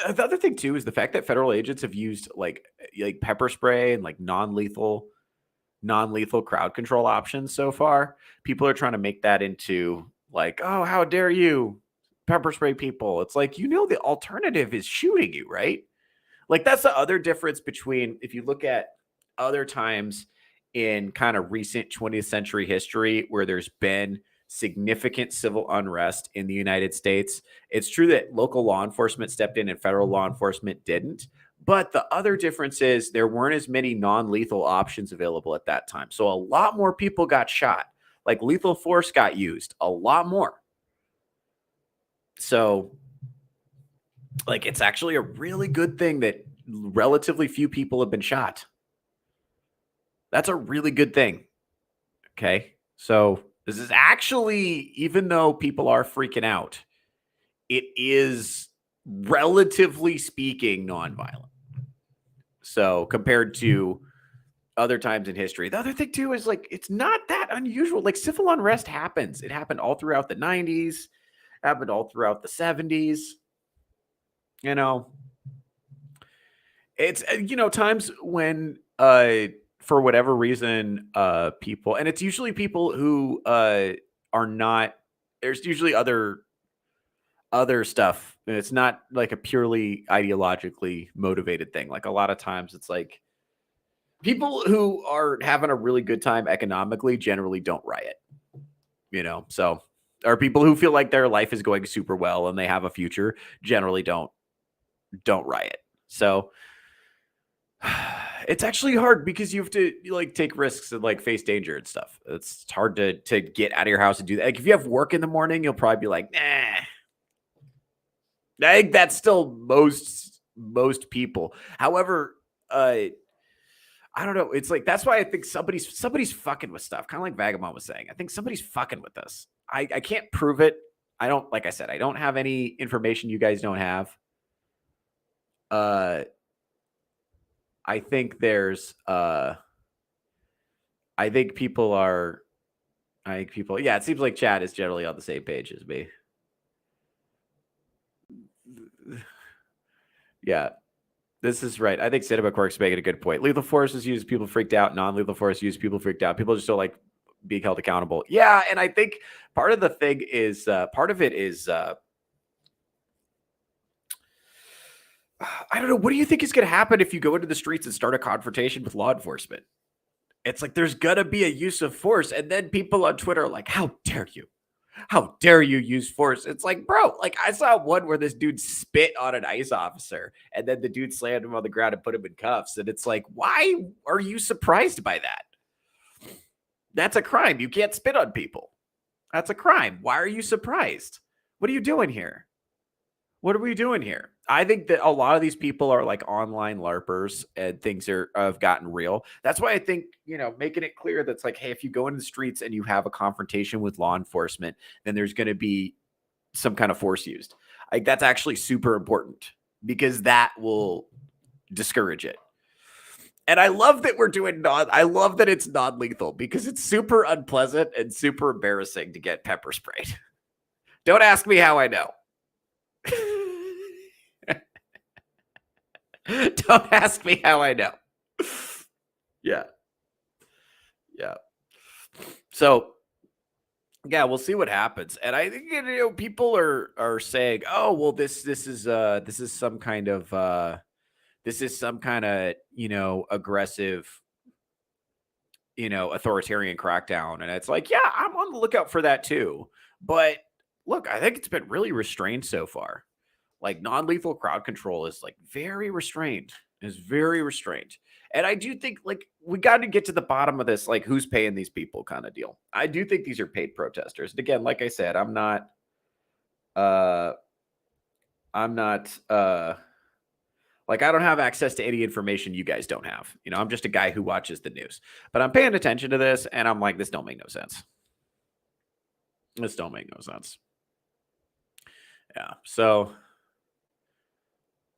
the other thing too is the fact that federal agents have used like pepper spray and like non-lethal crowd control options so far. People are trying to make that into like, oh, how dare you pepper spray people? It's like, the alternative is shooting you, right? Like, that's the other difference between, if you look at other times in kind of recent 20th century history where there's been significant civil unrest in the United States. It's true that local law enforcement stepped in and federal law enforcement didn't. But the other difference is there weren't as many non-lethal options available at that time. So a lot more people got shot. Like, lethal force got used a lot more. So, like, it's actually a really good thing that relatively few people have been shot. That's a really good thing. Okay. So this is actually, even though people are freaking out, it is, relatively speaking, nonviolent. So compared to other times in history, the other thing too is, like, it's not that unusual. Like, civil unrest happens. It happened all throughout the 90s, happened all throughout the 70s. It's, times when, for whatever reason, people, and it's usually people who are not, there's usually other stuff. And it's not like a purely ideologically motivated thing. Like, a lot of times it's like people who are having a really good time economically generally don't riot, so, or people who feel like their life is going super well and they have a future generally don't riot. So it's actually hard because you have to, like, take risks and, like, face danger and stuff. It's hard to get out of your house and do that. Like, if you have work in the morning, you'll probably be like, nah. I think that's still most people. However, I don't know. It's like, that's why I think somebody's fucking with stuff. Kind of like Vagabond was saying. I think somebody's fucking with us. I can't prove it. I don't, like I said, I don't have any information you guys don't have. I think there's, I think people, yeah, it seems like chat is generally on the same page as me. Yeah, this is right. I think Cinema Quirk's making a good point. Lethal force is used, people freaked out. Non-lethal force used, people freaked out. People just don't like being held accountable. Yeah, and I think part of the thing is, part of it is, I don't know. What do you think is going to happen if you go into the streets and start a confrontation with law enforcement? It's like, there's going to be a use of force. And then people on Twitter are like, how dare you? How dare you use force? It's like, bro, like I saw one where this dude spit on an ICE officer and then the dude slammed him on the ground and put him in cuffs. And it's like, why are you surprised by that? That's a crime. You can't spit on people. That's a crime. Why are you surprised? What are you doing here? What are we doing here? I think that a lot of these people are like online LARPers and things have gotten real. That's why I think, making it clear that's like, hey, if you go into the streets and you have a confrontation with law enforcement, then there's going to be some kind of force used. Like that's actually super important because that will discourage it. And I love that I love that it's non-lethal because it's super unpleasant and super embarrassing to get pepper sprayed. Don't ask me how I know. Don't ask me how I know. Yeah. So, yeah, we'll see what happens. And I think people are saying, "Oh, well, this is some kind of aggressive, authoritarian crackdown." And it's like, yeah, I'm on the lookout for that too. But look, I think it's been really restrained so far. Like non-lethal crowd control is like very restrained. Is very restrained. And I do think like we got to get to the bottom of this, like who's paying these people kind of deal. I do think these are paid protesters. And again, like I said, I'm not like I don't have access to any information you guys don't have. I'm just a guy who watches the news. But I'm paying attention to this and I'm like, this don't make no sense. This don't make no sense. Yeah. So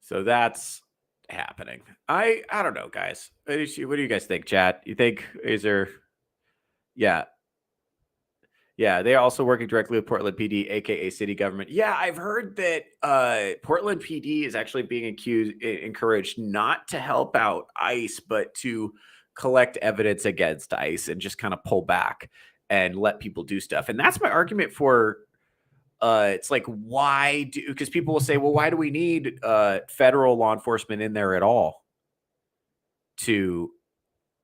that's happening. I don't know, guys. What do you guys think, chat? You think yeah. Yeah, they are also working directly with Portland PD, aka city government. Yeah, I've heard that Portland PD is actually being encouraged not to help out ICE, but to collect evidence against ICE and just kind of pull back and let people do stuff. And that's my argument for it's like because people will say, well, why do we need federal law enforcement in there at all to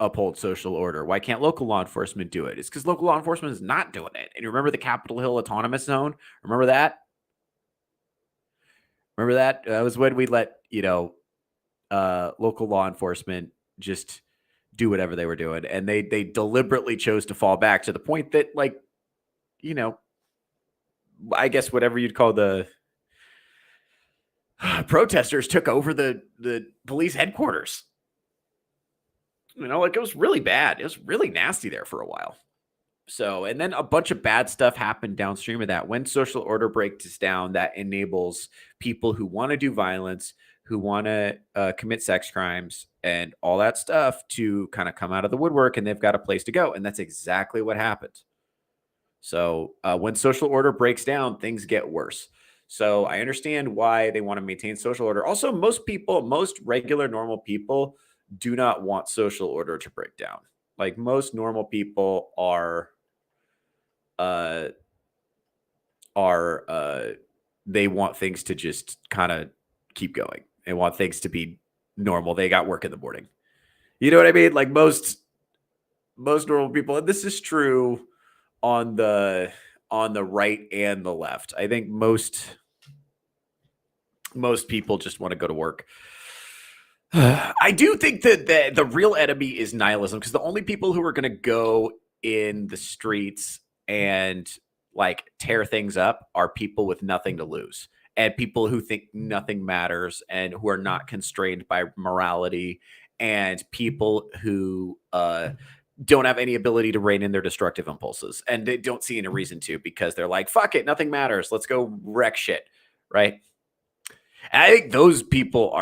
uphold social order? Why can't local law enforcement do it? It's because local law enforcement is not doing it. And you remember the Capitol Hill Autonomous Zone? Remember that? That was when we let local law enforcement just do whatever they were doing, and they deliberately chose to fall back to the point that I guess whatever you'd call the protesters took over the police headquarters. Like it was really bad. It was really nasty there for a while. So, and then a bunch of bad stuff happened downstream of that. When social order breaks down, that enables people who want to do violence, who want to commit sex crimes and all that stuff to kind of come out of the woodwork, and they've got a place to go. And that's exactly what happened. So when social order breaks down, things get worse. So I understand why they want to maintain social order. Also, most regular, normal people do not want social order to break down. Like most normal people they want things to just kind of keep going. They want things to be normal. They got work in the morning. You know what I mean? Like most normal people, and this is true on the right and the left. I think most people just want to go to work. I do think that the real enemy is nihilism, because the only people who are going to go in the streets and like tear things up are people with nothing to lose, and people who think nothing matters and who are not constrained by morality, and people who don't have any ability to rein in their destructive impulses, and they don't see any reason to, because they're like, fuck it, nothing matters, let's go wreck shit, right? And I think those people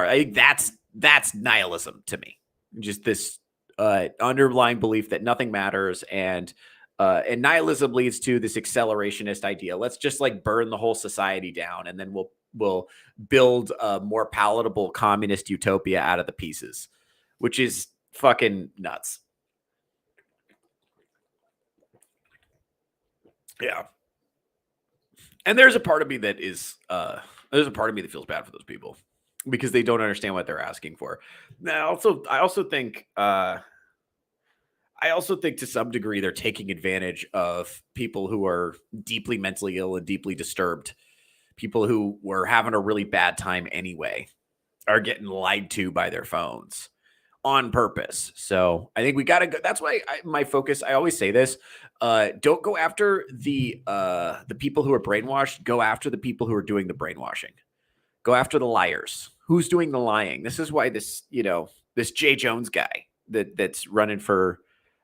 that's nihilism to me. Just this underlying belief that nothing matters, and nihilism leads to this accelerationist idea. Let's just like burn the whole society down, and then we'll build a more palatable communist utopia out of the pieces, which is fucking nuts. Yeah. And there's a part of me that feels bad for those people, because they don't understand what they're asking for. Now, I also think I I also think to some degree they're taking advantage of people who are deeply mentally ill and deeply disturbed. People who were having a really bad time anyway are getting lied to by their phones on purpose. So I think we got to go. That's why my focus, I always say this, don't go after the people who are brainwashed. Go after the people who are doing the brainwashing. Go after the liars. Who's doing the lying? This is why this Jay Jones guy that's running for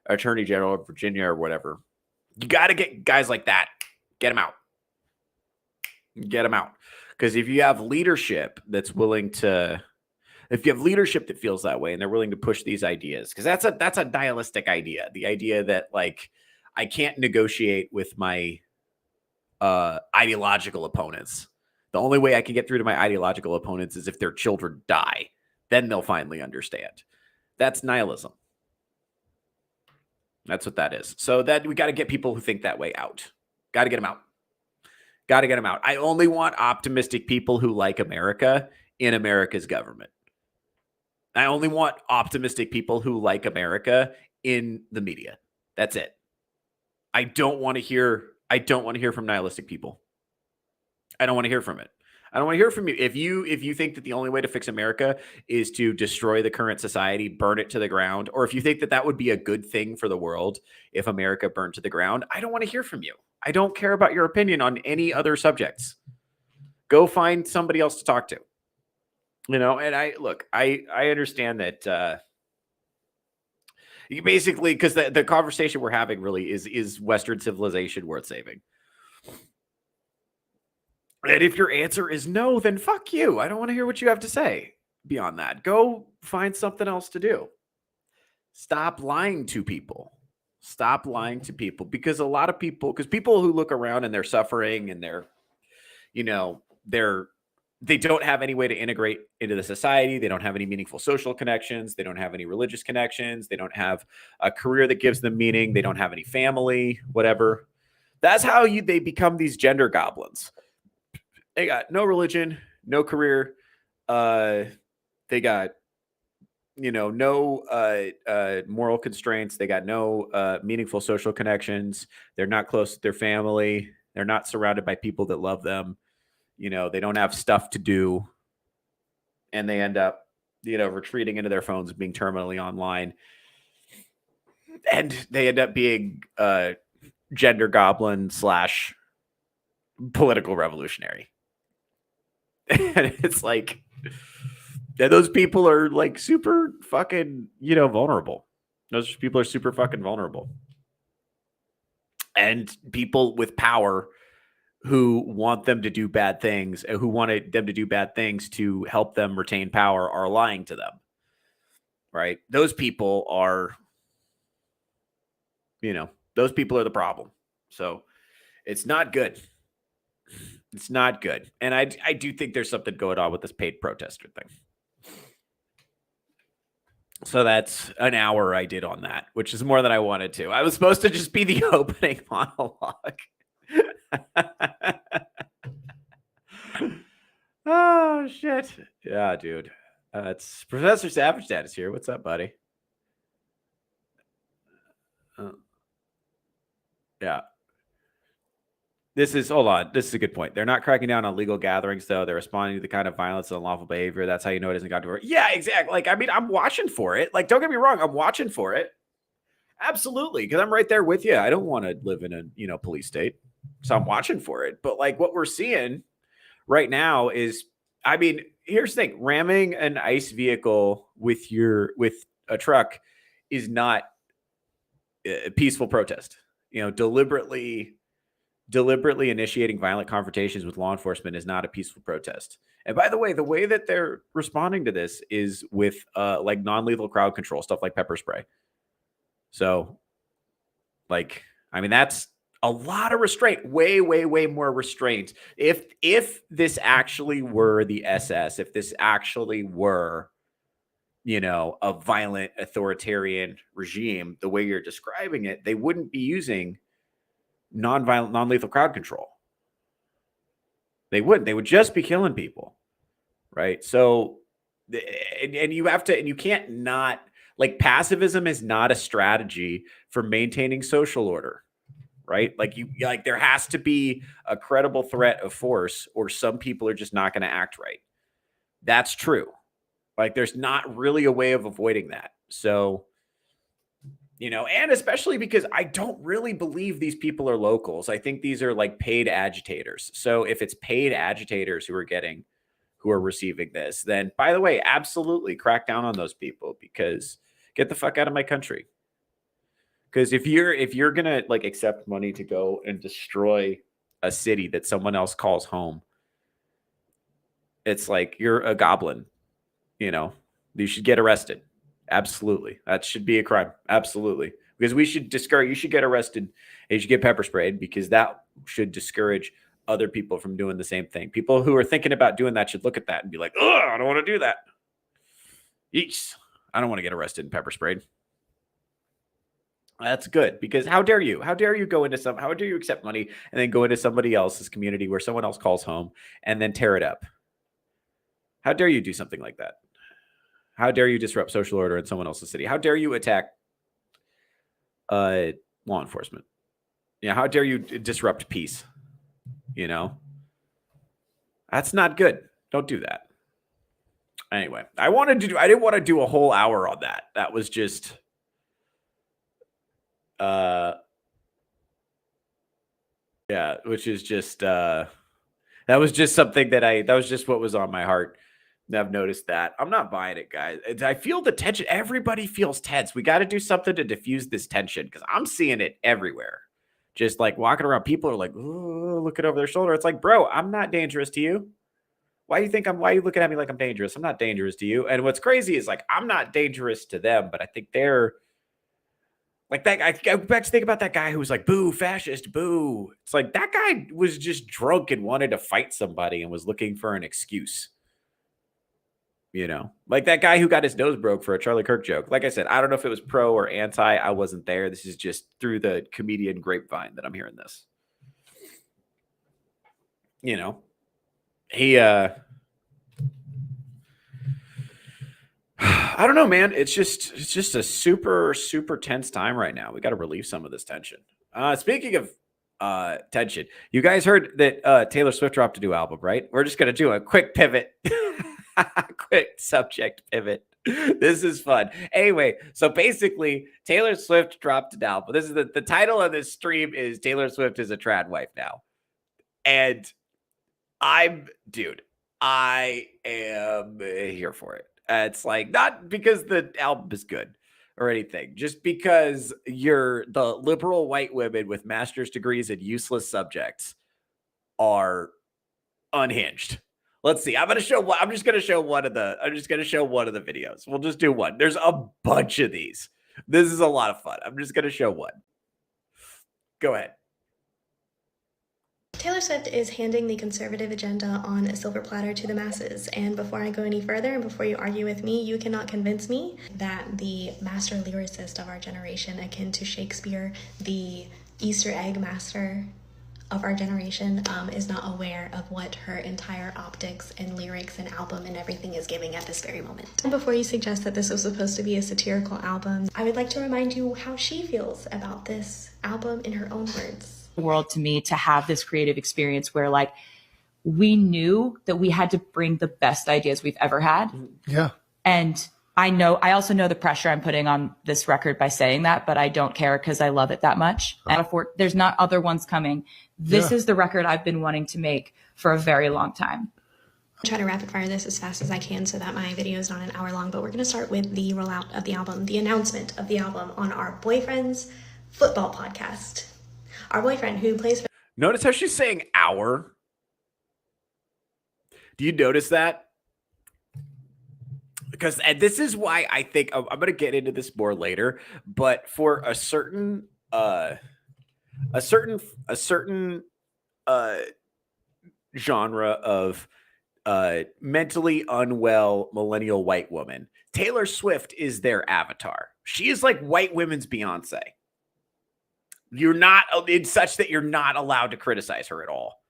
Attorney General of Virginia or whatever. You got to get guys like that. Get them out. Get them out. Because if you have leadership that's willing to, if you have leadership that feels that way and they're willing to push these ideas, because that's a nihilistic idea. The idea that like I can't negotiate with my ideological opponents. The only way I can get through to my ideological opponents is if their children die. Then they'll finally understand. That's nihilism. That's what that is. So that we got to get people who think that way out. Got to get them out. Got to get them out. I only want optimistic people who like America in America's government. I only want optimistic people who like America in the media. That's it. I don't want to hear from nihilistic people. I don't want to hear from it. I don't want to hear from you. If you think that the only way to fix America is to destroy the current society, burn it to the ground, or if you think that that would be a good thing for the world if America burned to the ground, I don't want to hear from you. I don't care about your opinion on any other subjects. Go find somebody else to talk to. And I understand that you basically, because the conversation we're having really is Western civilization worth saving? And if your answer is no, then fuck you. I don't want to hear what you have to say beyond that. Go find something else to do. Stop lying to people. Stop lying to people, because people who look around and they're suffering and they don't have any way to integrate into the society. They don't have any meaningful social connections. They don't have any religious connections. They don't have a career that gives them meaning. They don't have any family, whatever. That's how they become these gender goblins. They got no religion, no career. They got, no moral constraints. They got no meaningful social connections. They're not close to their family. They're not surrounded by people that love them. They don't have stuff to do. And they end up, retreating into their phones, being terminally online. And they end up being gender goblin / political revolutionary. And it's like, those people are like super fucking, vulnerable. Those people are super fucking vulnerable. And people with power who want them to do bad things, who wanted them to do bad things to help them retain power, are lying to them. Right? Those people are, those people are the problem. So it's not good. It's not good. And I do think there's something going on with this paid protester thing. So that's an hour I did on that, which is more than I wanted to. I was supposed to just be the opening monologue. Oh, shit. Yeah, dude. It's Professor Savage Dad is here. What's up, buddy? Yeah. Hold on. This is a good point. They're not cracking down on legal gatherings, though. They're responding to the kind of violence and unlawful behavior. That's how you know it isn't got to work. Yeah, exactly. Like, I mean, I'm watching for it. Like, don't get me wrong. I'm watching for it. Absolutely. Because I'm right there with you. I don't want to live in a, police state. So I'm watching for it. But like what we're seeing right now is, I mean, here's the thing. Ramming an ICE vehicle with a truck is not a peaceful protest. Deliberately initiating violent confrontations with law enforcement is not a peaceful protest. And by the way that they're responding to this is with like non-lethal crowd control, stuff like pepper spray. So like, I mean, that's a lot of restraint, way, way, way more restraint. If this actually were the SS, if this actually were, a violent authoritarian regime, the way you're describing it, they wouldn't be using non-violent, non-lethal crowd control. They wouldn't. They would just be killing people, right? So, and you have to, and you can't not, Like passivism is not a strategy for maintaining social order, right? Like there has to be a credible threat of force or some people are just not going to act right. That's true. Like there's not really a way of avoiding that. So, and especially because I don't really believe these people are locals. I think these are like paid agitators. So if it's paid agitators who are receiving this, then by the way, absolutely crack down on those people because get the fuck out of my country. Because if you're gonna like accept money to go and destroy a city that someone else calls home, it's like you're a goblin. You should get arrested. Absolutely, that should be a crime. Absolutely, because we should discourage. You should get arrested and you should get pepper sprayed because that should discourage other people from doing the same thing. People who are thinking about doing that should look at that and be like, "Oh, I don't want to do that." Yeesh, I don't want to get arrested and pepper sprayed. That's good because how dare you? How dare you how dare you accept money and then go into somebody else's community where someone else calls home and then tear it up? How dare you do something like that? How dare you disrupt social order in someone else's city? How dare you attack law enforcement? How dare you disrupt peace? That's not good. Don't do that. Anyway, I didn't want to do a whole hour on that. That was just which is just that was just something that was just what was on my heart. I've noticed that. I'm not buying it, guys. I feel the tension. Everybody feels tense. We got to do something to diffuse this tension because I'm seeing it everywhere. Just like walking around, people are like, looking over their shoulder. It's like, bro, I'm not dangerous to you. Why are you looking at me like I'm dangerous? I'm not dangerous to you. And what's crazy is like, I'm not dangerous to them, but I think they're like that. I go back to think about that guy who was like, boo, fascist, boo. It's like that guy was just drunk and wanted to fight somebody and was looking for an excuse. Like that guy who got his nose broke for a Charlie Kirk joke. Like I said, I don't know if it was pro or anti. I wasn't there. This is just through the comedian grapevine that I'm hearing this. He, I don't know, man. It's just a super, super tense time right now. We got to relieve some of this tension. Speaking of tension, you guys heard that Taylor Swift dropped a new album, right? We're just going to do a quick pivot. Quick subject pivot. This is fun. Anyway, so basically, Taylor Swift dropped an album. This is the title of this stream is Taylor Swift is a trad wife now. And I am here for it. It's like not because the album is good or anything, just because you're the liberal white women with master's degrees in useless subjects are unhinged. Let's see. I'm just going to show one of the videos. We'll just do one. There's a bunch of these. This is a lot of fun. I'm just going to show one. Go ahead. Taylor Swift is handing the conservative agenda on a silver platter to the masses. And before I go any further and before you argue with me, you cannot convince me that the master lyricist of our generation, akin to Shakespeare, the Easter egg master of our generation, is not aware of what her entire optics and lyrics and album and everything is giving at this very moment. And before you suggest that this was supposed to be a satirical album, I would like to remind you how she feels about this album in her own words. World to me to have this creative experience where like we knew that we had to bring the best ideas we've ever had. Yeah. And I also know the pressure I'm putting on this record by saying that, but I don't care because I love it that much. And there's not other ones coming. This is the record I've been wanting to make for a very long time. I'll try to rapid fire this as fast as I can so that my video is not an hour long, but we're going to start with the rollout of the album, the announcement of the album on our boyfriend's football podcast. Our boyfriend who plays for... Notice how she's saying our. Do you notice that? Because and this is why I think I'm going to get into this more later, but for a certain genre of mentally unwell millennial white woman, Taylor Swift is their avatar. She is like white women's Beyonce. You're not in such that you're not allowed to criticize her at all.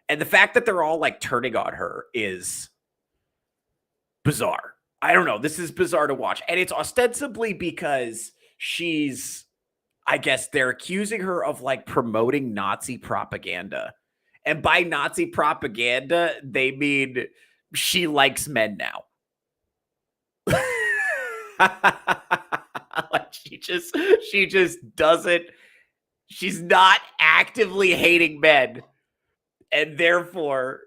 And the fact that they're all like turning on her is bizarre. I don't know. This is bizarre to watch. And it's ostensibly because she's, I guess they're accusing her of like promoting Nazi propaganda. And by Nazi propaganda, they mean she likes men now. Like she just doesn't, she's not actively hating men. And therefore,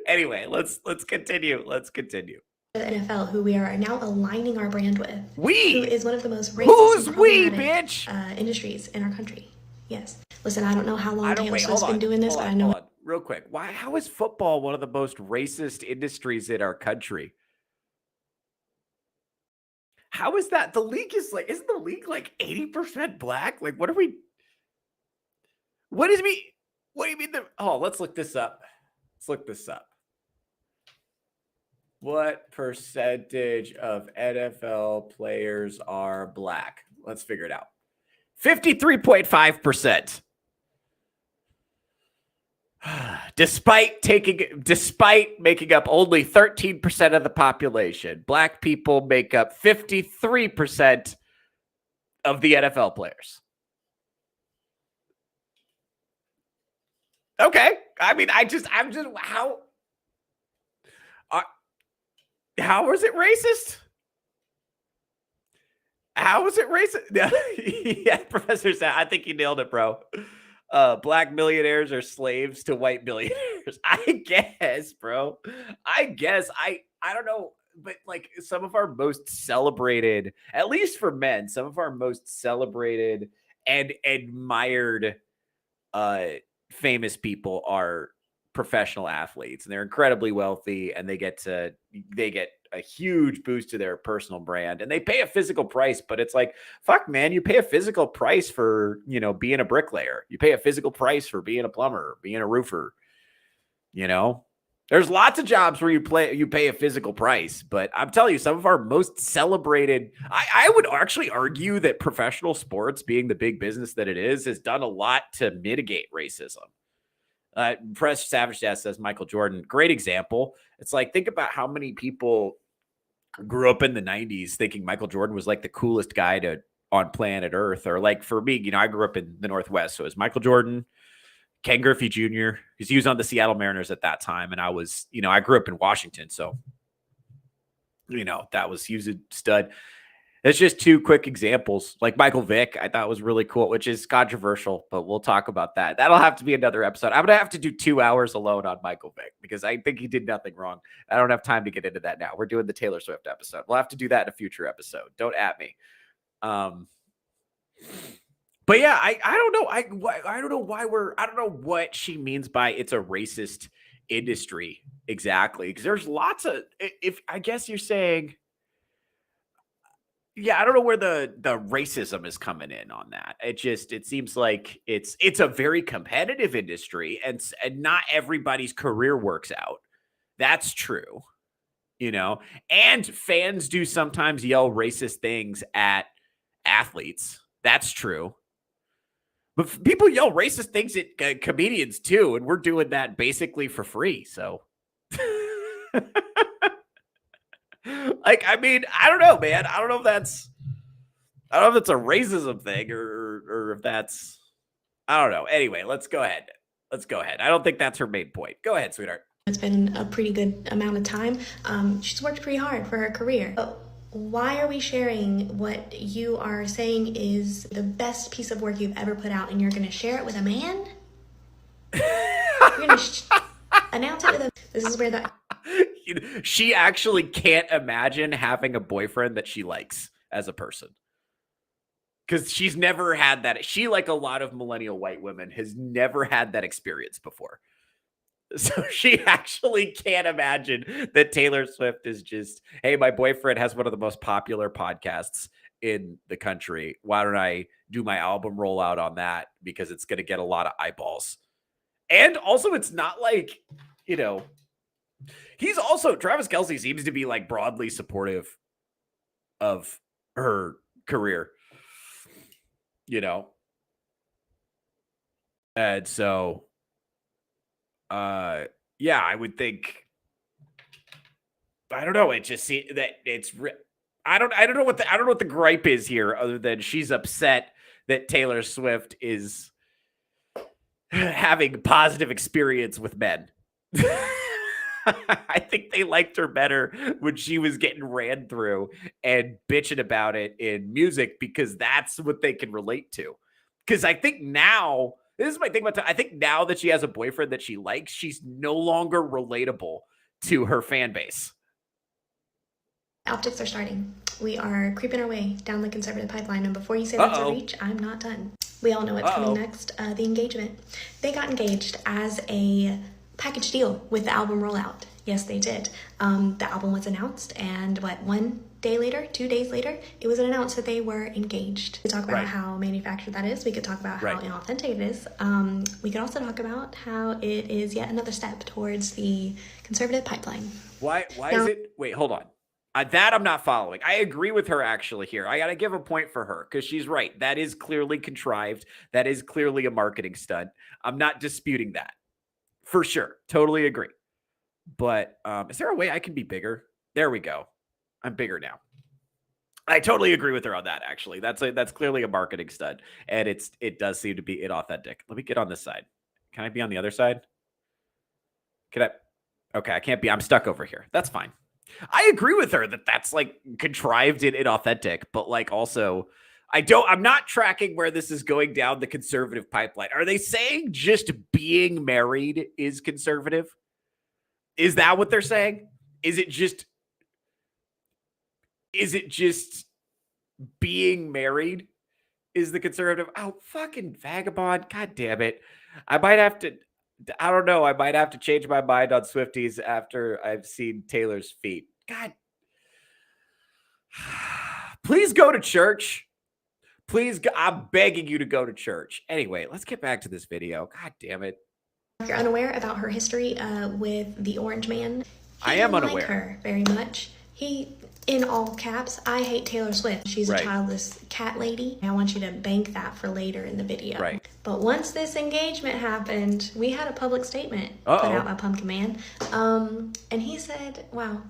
anyway, let's continue. Let's continue. The NFL, who we are now aligning our brand with, who We is one of the most racist who's and we, problematic, bitch? Industries in our country. Yes. Listen, I don't know how long I don't Taylor wait. Swift's Hold been on. doing this, Hold but on. I know. Hold on. Real quick. Why? How is football one of the most racist industries in our country? How is that? The league is like, isn't the league like 80% black? Like, what are we? What is me? What do you mean? Let's look this up. Let's look this up. What percentage of NFL players are black? Let's figure it out. 53.5%. Despite making up only 13% of the population, black people make up 53% of the NFL players. Okay. I mean, I'm just how is it racist? How is it racist? Yeah, Professor Sam, I think you nailed it, bro. Black millionaires are slaves to white billionaires. I guess, bro. I don't know, but like some of our most celebrated, at least for men, some of our most celebrated and admired famous people are professional athletes, and they're incredibly wealthy, and they get a huge boost to their personal brand, and they pay a physical price. But it's like, fuck, man, you pay a physical price for, being a bricklayer. You pay a physical price for being a plumber, being a roofer. There's lots of jobs where you pay a physical price, but I'm telling you, some of our most celebrated, I would actually argue that professional sports, being the big business that it is, has done a lot to mitigate racism. Press Savage Dad says Michael Jordan, great example. It's like, think about how many people grew up in the 90s thinking Michael Jordan was like the coolest guy on planet Earth. Or like for me, I grew up in the Northwest. So it was Michael Jordan, Ken Griffey Jr., because he was on the Seattle Mariners at that time. And I was, I grew up in Washington. So, he was a stud. It's just two quick examples. Like Michael Vick, I thought was really cool, which is controversial, but we'll talk about that. That'll have to be another episode. I'm going to have to do 2 hours alone on Michael Vick because I think he did nothing wrong. I don't have time to get into that now. We're doing the Taylor Swift episode. We'll have to do that in a future episode. Don't at me. But yeah, I don't know. I don't know I don't know what she means by it's a racist industry exactly. Because there's lots of, if I guess you're saying, yeah, I don't know where the racism is coming in on that. It seems like it's a very competitive industry, and not everybody's career works out. That's true, and fans do sometimes yell racist things at athletes. That's true. But people yell racist things at comedians too, and we're doing that basically for free. So like, I mean, I don't know, man. I don't know if that's a racism thing or if that's, I don't know. Anyway, let's go ahead. I don't think that's her main point. Go ahead, sweetheart. It's been a pretty good amount of time. She's worked pretty hard for her career. But why are we sharing what you are saying is the best piece of work you've ever put out, and you're going to share it with a man? You're going to announce it with a... This is where that... She actually can't imagine having a boyfriend that she likes as a person. Because she's never had that. She, like a lot of millennial white women, has never had that experience before. So she actually can't imagine that Taylor Swift is just, hey, my boyfriend has one of the most popular podcasts in the country. Why don't I do my album rollout on that? Because it's going to get a lot of eyeballs. And also, it's not like, he's also, Travis Kelce seems to be like broadly supportive of her career, And so, yeah, I would think I don't know. It just see that I don't know what the gripe is here, other than she's upset that Taylor Swift is having positive experience with men. I think they liked her better when she was getting ran through and bitching about it in music, because that's what they can relate to. Because I think now, this is my thing about I think now that she has a boyfriend that she likes, she's no longer relatable to her fan base. Optics are starting. We are creeping our way down the conservative pipeline, and before you say that's a reach, I'm not done. We all know what's coming next, the engagement. They got engaged as a package deal with the album rollout. Yes, they did. The album was announced, and 1 day later, 2 days later, it was announced that they were engaged. We could talk about how manufactured that is. We could talk about how inauthentic it is. We could also talk about how it is yet another step towards the conservative pipeline. Why is it? Wait, hold on. That I'm not following. I agree with her actually here. I got to give a point for her because she's right. That is clearly contrived. That is clearly a marketing stunt. I'm not disputing that. For sure. Totally agree. But is there a way I can be bigger? There we go. I'm bigger now. I totally agree with her on that, actually. That's clearly a marketing stunt. And it does seem to be inauthentic. Let me get on this side. Can I be on the other side? Can I? Okay, I can't be. I'm stuck over here. That's fine. I agree with her that that's like contrived and inauthentic, but like also I'm not tracking where this is going down the conservative pipeline. Are they saying just being married is conservative? Is that what they're saying? Is it just being married is the conservative? Oh, fucking vagabond. God damn it. I don't know. I might have to change my mind on Swifties after I've seen Taylor's feet. God. Please go to church. Please, I'm begging you to go to church. Anyway, let's get back to this video. God damn it. If you're unaware about her history with the Orange Man, I am unaware. Like her very much. He, in all caps, I hate Taylor Swift. She's a childless cat lady. I want you to bank that for later in the video. Right. But once this engagement happened, we had a public statement put out by Pumpkin Man. And he said, wow,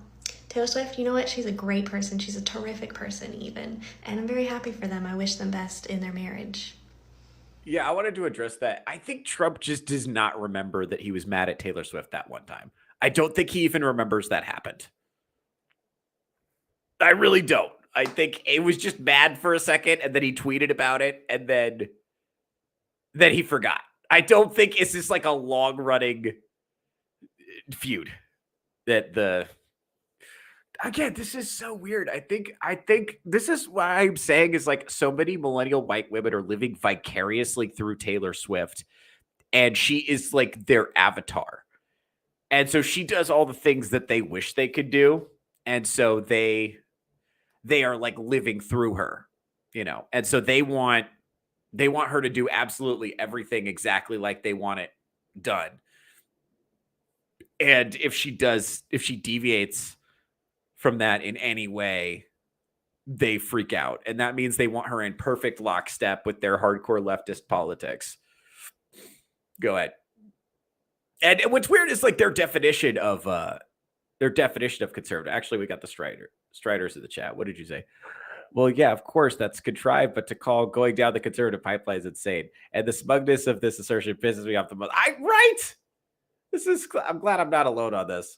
Taylor Swift, you know what? She's a great person. She's a terrific person even. And I'm very happy for them. I wish them best in their marriage. Yeah, I wanted to address that. I think Trump just does not remember that he was mad at Taylor Swift that one time. I don't think he even remembers that happened. I really don't. I think it was just mad for a second, and then he tweeted about it, and then he forgot. I don't think it's just like a long-running feud. Again, this is so weird. I think this is what I'm saying is like so many millennial white women are living vicariously through Taylor Swift, and she is like their avatar. And so she does all the things that they wish they could do. And so they are like living through her, you know? And so they want her to do absolutely everything exactly like they want it done. And if she deviates from that in any way, they freak out. And that means they want her in perfect lockstep with their hardcore leftist politics. Go ahead. And what's weird is like their definition of conservative. Actually, we got the Striders in the chat. What did you say? Well, yeah, of course, that's contrived, but to call going down the conservative pipeline is insane. And the smugness of this assertion pisses me off the most. I'm glad I'm not alone on this.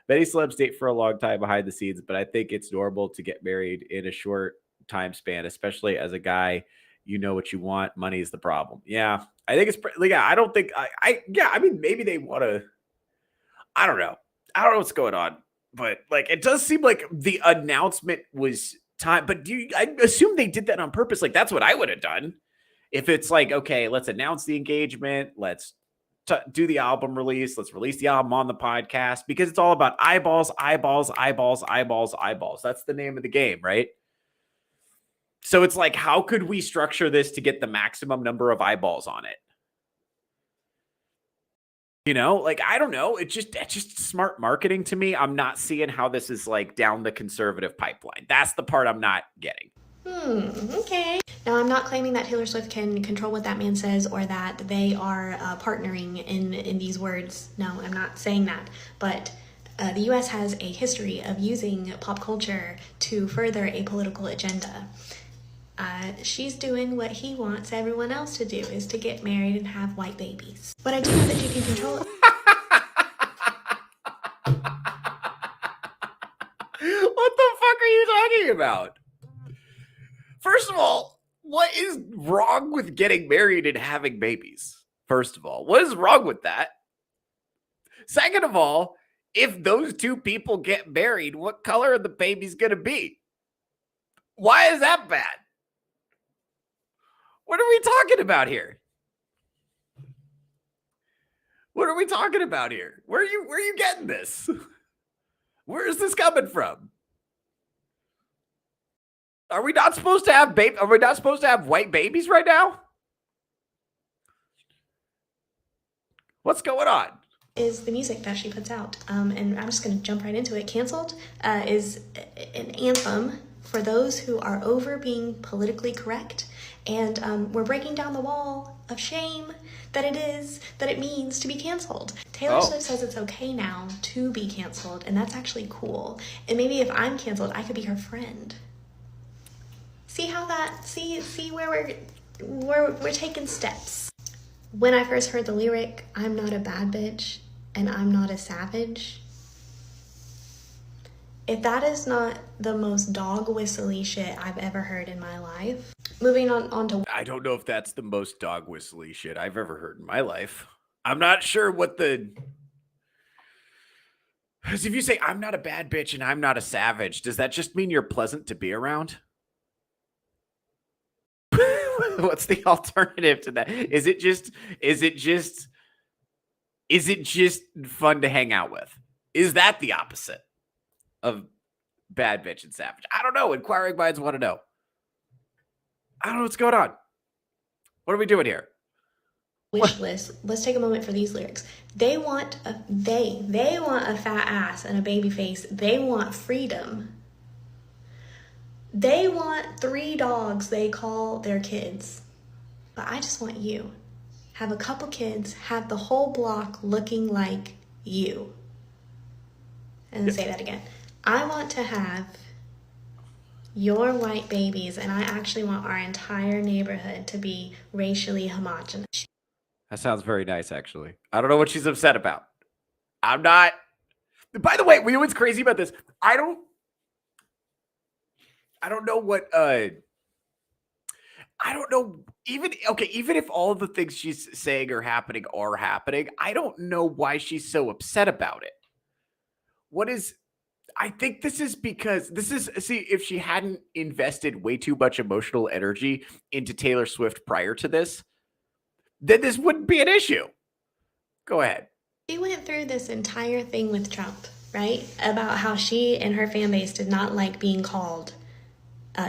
Many celebs date for a long time behind the scenes, but I think it's normal to get married in a short time span, especially as a guy. You know what you want. Money is the problem. Yeah, I think it's I don't think I mean, maybe they want to. I don't know what's going on, but like it does seem like the announcement was time. But I assume they did that on purpose? Like that's what I would have done if it's like, okay, let's announce the engagement. Let's do the album release. Let's release the album on the podcast because it's all about eyeballs, eyeballs, eyeballs, eyeballs, eyeballs. That's the name of the game, right? So it's like, how could we structure this to get the maximum number of eyeballs on it? You know, like, I don't know. It's just smart marketing to me. I'm not seeing how this is like down the conservative pipeline. That's the part I'm not getting. Okay. Now, I'm not claiming that Taylor Swift can control what that man says or that they are partnering in these words. No, I'm not saying that. But The US has a history of using pop culture to further a political agenda. She's doing what he wants everyone else to do, is to get married and have white babies. But I do know that you can control it. What the fuck are you talking about? First of all, what is wrong with getting married and having babies? First of all, what is wrong with that? Second of all, if those two people get married, what color are the babies going to be? Why is that bad? What are we talking about here? What are we talking about here? Where are you getting this? Where is this coming from? Are we not supposed to have Are we not supposed to have white babies right now? What's going on? Is the music that she puts out. And I'm just going to jump right into it. Canceled is an anthem for those who are over being politically correct. And we're breaking down the wall of shame that it means to be canceled. Taylor Swift says it's okay now to be canceled, and that's actually cool. And maybe if I'm canceled, I could be her friend. See where we're taking steps. When I first heard the lyric, "I'm not a bad bitch and I'm not a savage," if that is not the most dog whistly shit I've ever heard in my life. Moving on to... I don't know if that's the most dog whistly shit I've ever heard in my life. I'm not sure what the... Because if you say, "I'm not a bad bitch and I'm not a savage," does that just mean you're pleasant to be around? What's the alternative to that? Is it just fun to hang out with? Is that the opposite of bad bitch and savage? I don't know. Inquiring minds want to know. I don't know what's going on. What are we doing here? Wish list. Let's take a moment for these lyrics. They want a fat ass and a baby face. They want freedom. They want 3 dogs they call their kids. But I just want you. Have a couple kids, have the whole block looking like you. And say that again. I want to have your white babies, and I actually want our entire neighborhood to be racially homogenous. That sounds very nice, actually. I don't know what she's upset about. I'm not... By the way, you know what's crazy about this? I don't know what... I don't know... Even if all of the things she's saying are happening, I don't know why she's so upset about it. I think this is because if she hadn't invested way too much emotional energy into Taylor Swift prior to this, then this wouldn't be an issue. Go ahead. She went through this entire thing with Trump, right? About how she and her fan base did not like being called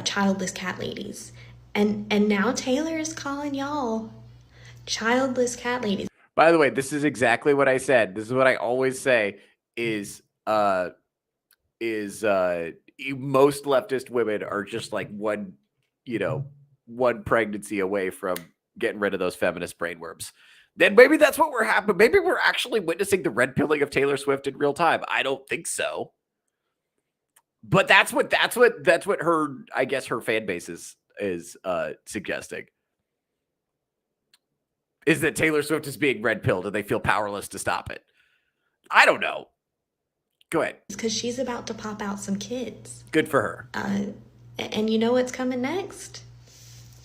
childless cat ladies. And now Taylor is calling y'all childless cat ladies. By the way, this is exactly what I said. This is what I always say is most leftist women are just like one pregnancy away from getting rid of those feminist brainworms. Then maybe that's what we're happening. Maybe we're actually witnessing the red pilling of Taylor Swift in real time. I don't think so. But that's what her, I guess, her fan base is suggesting. Is that Taylor Swift is being red pilled and they feel powerless to stop it. I don't know. Go ahead. Because she's about to pop out some kids. Good for her. And you know what's coming next?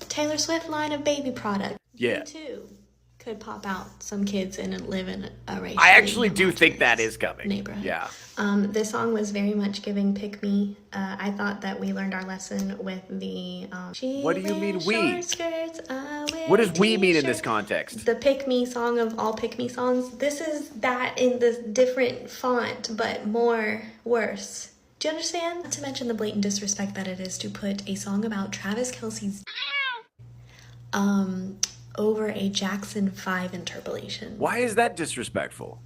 Taylor Swift line of baby product. Yeah. You too could pop out some kids and live in a racially I actually do think that is coming. Neighborhood. Yeah. This song was very much giving pick me. I thought that we learned our lesson with the. What do you mean we? Skirts, what does we mean in this context? The pick me song of all pick me songs. This is that in this different font, but worse. Do you understand? Not to mention the blatant disrespect that it is to put a song about Travis Kelce's over a Jackson 5 interpolation. Why is that disrespectful?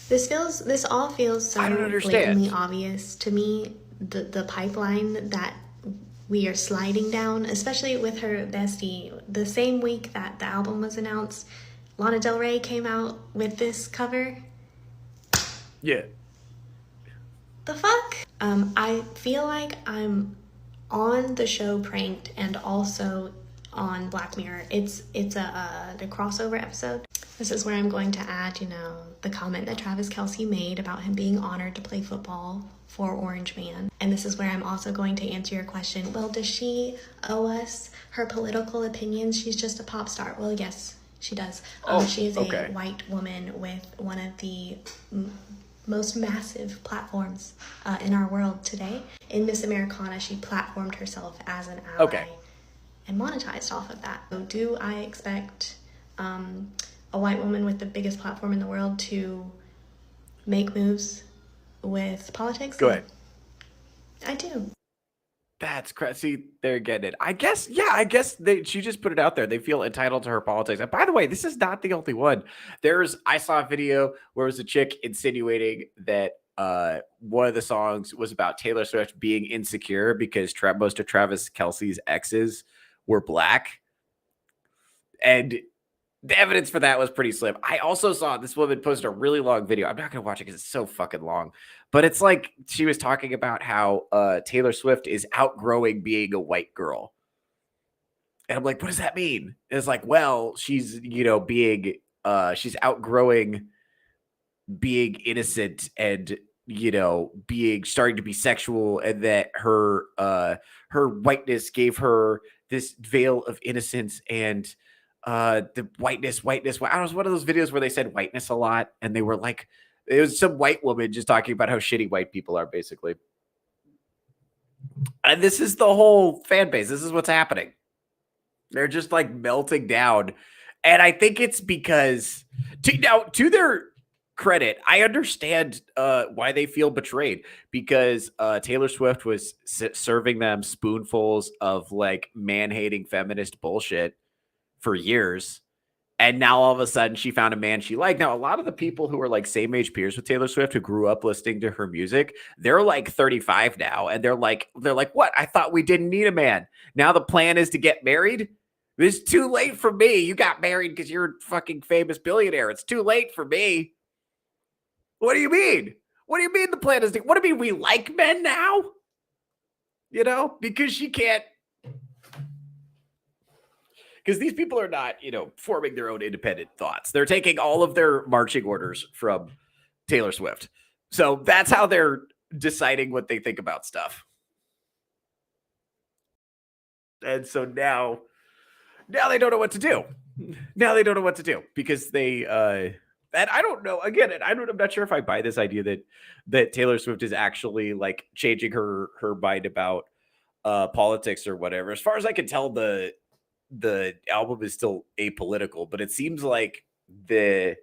This all feels so I don't understand. blatantly obvious to me. The pipeline that we are sliding down, especially with her bestie. The same week that the album was announced, Lana Del Rey came out with this cover. Yeah. The fuck? I feel like I'm on the show Pranked and also on Black Mirror. It's a crossover episode. This is where I'm going to add, the comment that Travis Kelce made about him being honored to play football for Orange Man. And this is where I'm also going to answer your question. Well, does she owe us her political opinions? She's just a pop star. Well, yes, she does. She is a white woman with one of the most massive platforms in our world today. In Miss Americana, she platformed herself as an ally and monetized off of that. So do I expect a white woman with the biggest platform in the world to make moves with politics? Go ahead. I do. That's crazy. They're getting it. I guess she just put it out there. They feel entitled to her politics. And by the way, this is not the only one. I saw a video where it was a chick insinuating that one of the songs was about Taylor Swift being insecure because most of Travis Kelce's exes were black. And the evidence for that was pretty slim. I also saw this woman post a really long video. I'm not going to watch it because it's so fucking long. But it's like she was talking about how Taylor Swift is outgrowing being a white girl. And I'm like, what does that mean? And it's like, well, she's, she's outgrowing being innocent and, starting to be sexual, and that her whiteness gave her this veil of innocence and the whiteness. I don't know, it was one of those videos where they said whiteness a lot, and they were like, it was some white woman just talking about how shitty white people are, basically. And this is the whole fan base. This is what's happening. They're just like melting down. And I think it's because, to their credit, I understand why they feel betrayed, because Taylor Swift was serving them spoonfuls of like man-hating feminist bullshit for years. And now all of a sudden she found a man she liked. Now, a lot of the people who are like same age peers with Taylor Swift who grew up listening to her music, they're like 35 now. And they're like, what? I thought we didn't need a man. Now the plan is to get married? It's too late for me. You got married because you're a fucking famous billionaire. It's too late for me. What do you mean? What do you mean the plan is what do you mean we like men now? Because she can't. Because these people are not, forming their own independent thoughts. They're taking all of their marching orders from Taylor Swift. So that's how they're deciding what they think about stuff. And so now they don't know what to do. Now they don't know what to do because they, and I don't know, again, I'm not sure if I buy this idea that Taylor Swift is actually like changing her mind about politics or whatever. As far as I can tell, the album is still apolitical, but it seems like it's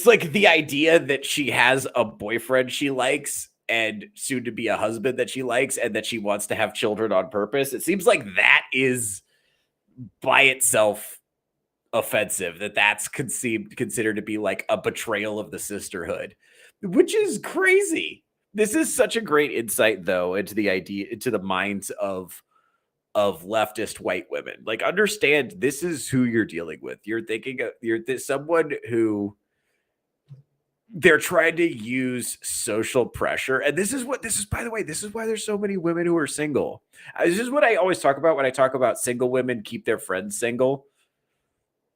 like the idea that she has a boyfriend she likes and soon to be a husband that she likes and that she wants to have children on purpose. It seems like that is by itself offensive, that's considered to be like a betrayal of the sisterhood, which is crazy. This is such a great insight though into the minds of leftist white women. Like, understand this is who you're dealing with. You're thinking you're someone who they're trying to use social pressure. And this is by the way, this is why there's so many women who are single. This is what I always talk about when I talk about single women keep their friends single,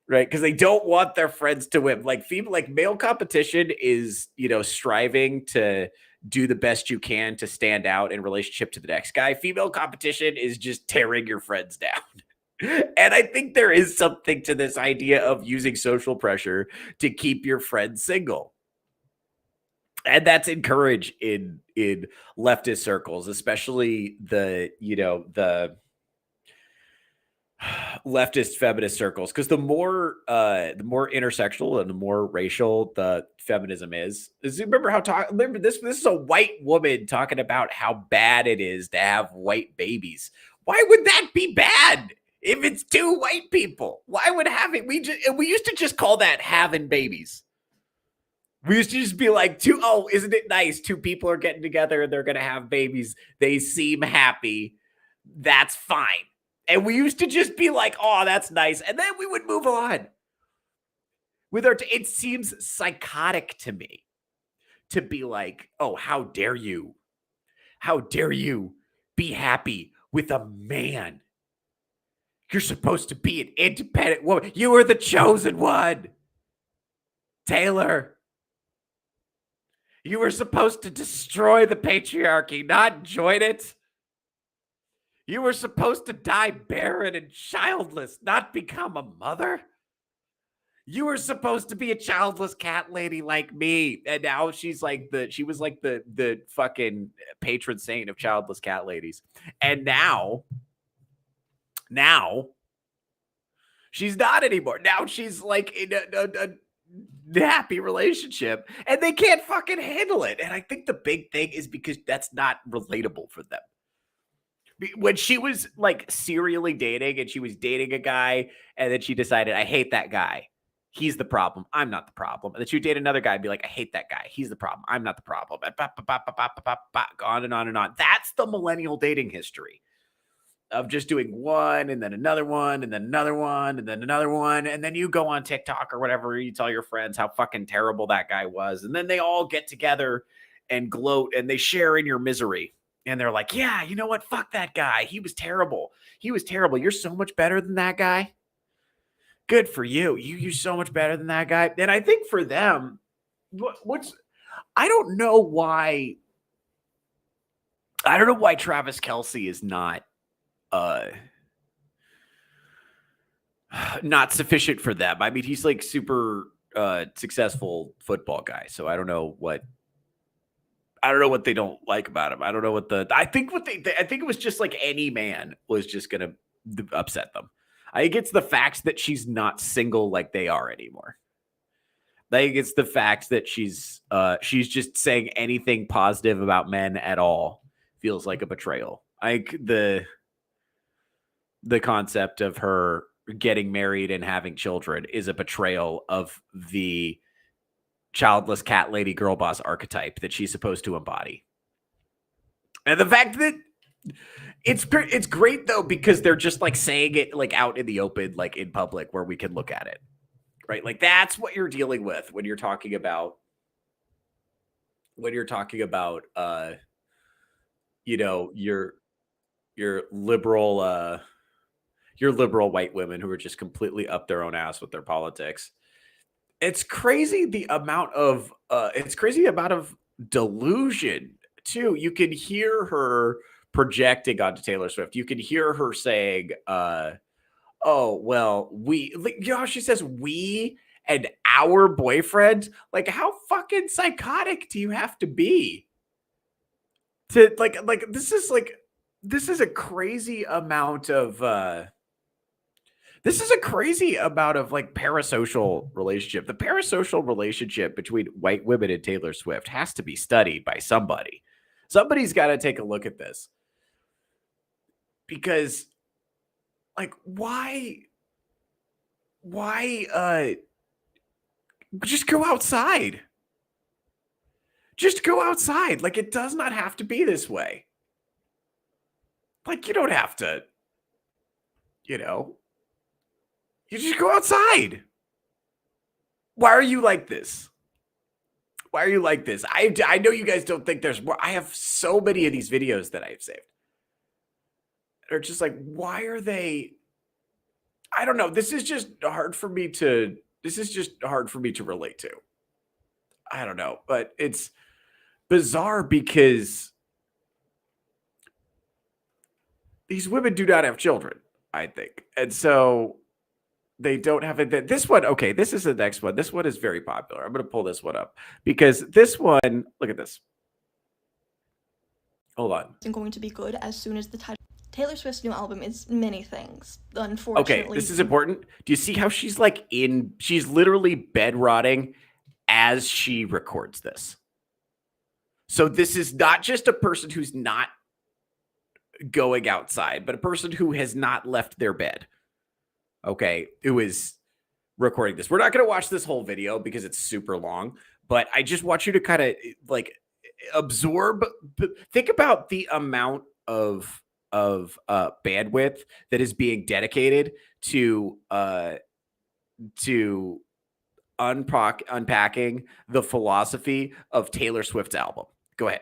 right? Because they don't want their friends to win. Like male competition is, striving to do the best you can to stand out in relationship to the next guy. Female competition is just tearing your friends down. And I think there is something to this idea of using social pressure to keep your friends single. And that's encouraged in leftist circles, especially the leftist feminist circles, because the more intersectional and the more racial the feminism is remember this is a white woman talking about how bad it is to have white babies. Why would that be bad if it's two white people? Why would we used to just call that having babies. We used to just be like, isn't it nice? Two people are getting together and they're going to have babies. They seem happy. That's fine. And we used to just be like, oh, that's nice. And then we would move on. It seems psychotic to me to be like, oh, how dare you? How dare you be happy with a man? You're supposed to be an independent woman. You are the chosen one. Taylor, you were supposed to destroy the patriarchy, not join it. You were supposed to die barren and childless, not become a mother. You were supposed to be a childless cat lady like me. And now she was like the fucking patron saint of childless cat ladies. And now she's not anymore. Now she's like in a happy relationship and they can't fucking handle it. And I think the big thing is because that's not relatable for them. When she was like serially dating and she was dating a guy and then she decided, I hate that guy. He's the problem. I'm not the problem. And then she would date another guy and be like, I hate that guy. He's the problem. I'm not the problem. And on and on and on. That's the millennial dating history of just doing one and then another one and then another one and then another one. And then you go on TikTok or whatever, you tell your friends how fucking terrible that guy was. And then they all get together and gloat and they share in your misery. And they're like, yeah, you know what? Fuck that guy. He was terrible. He was terrible. You're so much better than that guy. Good for you. You're so much better than that guy. And I think for them, I don't know why Travis Kelce is not sufficient for them. I mean, he's like super successful football guy. So I don't know what they don't like about him. I don't know I think it was just like any man was just going to upset them. I think it's the fact that she's not single like they are anymore. I think it's the fact that she's just saying anything positive about men at all feels like a betrayal. I think the concept of her getting married and having children is a betrayal of the childless cat lady girl boss archetype that she's supposed to embody. And the fact that it's great though, because they're just like saying it like out in the open, like in public where we can look at it, right? Like that's what you're dealing with when you're talking about, you know, your liberal white women who are just completely up their own ass with their politics. It's crazy the amount of delusion too. You can hear her projecting onto Taylor Swift. You can hear her saying, oh, well, she says we and our boyfriend. Like, how fucking psychotic do you have to be to this is a crazy amount of like parasocial relationship. The parasocial relationship between white women and Taylor Swift has to be studied by somebody. Somebody's got to take a look at this. Because like why just go outside. Just go outside. Like it does not have to be this way. Like you don't have to, you just go outside. Why are you like this? Why are you like this? I know you guys don't think there's more. I have so many of these videos that I've saved. They're just like, why are they? I don't know. This is just hard for me to relate to. I don't know, but it's bizarre because these women do not have children, I think. And so they don't have it. This one, okay, this is the next one. This one is very popular. I'm going to pull this one up because this one, look at this. Hold on. Isn't going to be good as soon as the title. Taylor Swift's new album is many things, unfortunately. Okay, this is important. Do you see how she's she's literally bedrotting as she records this? So this is not just a person who's not going outside, but a person who has not left their bed. Okay, who is recording this. We're not going to watch this whole video because it's super long, but I just want you to kind of like absorb, think about the amount of bandwidth that is being dedicated to unpacking the philosophy of Taylor Swift's album. Go ahead.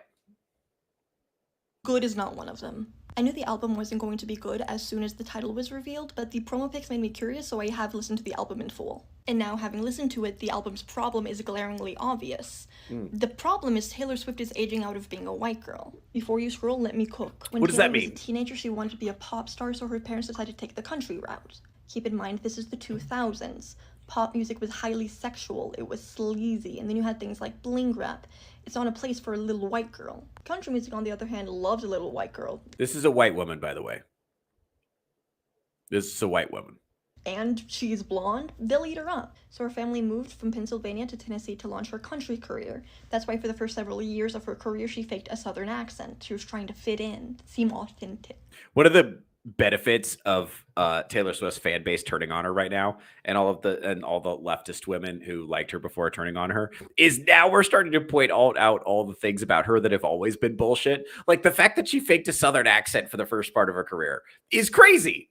Good is not one of them. I knew the album wasn't going to be good as soon as the title was revealed, but the promo pics made me curious, so I have listened to the album in full. And now, having listened to it, the album's problem is glaringly obvious. The problem is Taylor Swift is aging out of being a white girl. Before you scroll, let me cook. When What does Taylor that mean? was a teenager, she wanted to be a pop star, so her parents decided to take the country route. Keep in mind, this is the 2000s. Pop music was highly sexual, it was sleazy, and then you had things like bling rap. It's not a place for a little white girl. Country music, on the other hand, loves a little white girl. This is a white woman, by the way. This is a white woman. And she's blonde, they'll eat her up. So her family moved from Pennsylvania to Tennessee to launch her country career. That's why for the first several years of her career, she faked a southern accent. She was trying to fit in, seem authentic. One of the benefits of Taylor Swift's fan base turning on her right now, and all the leftist women who liked her before turning on her, is now we're starting to point out all the things about her that have always been bullshit. Like the fact that she faked a southern accent for the first part of her career is crazy.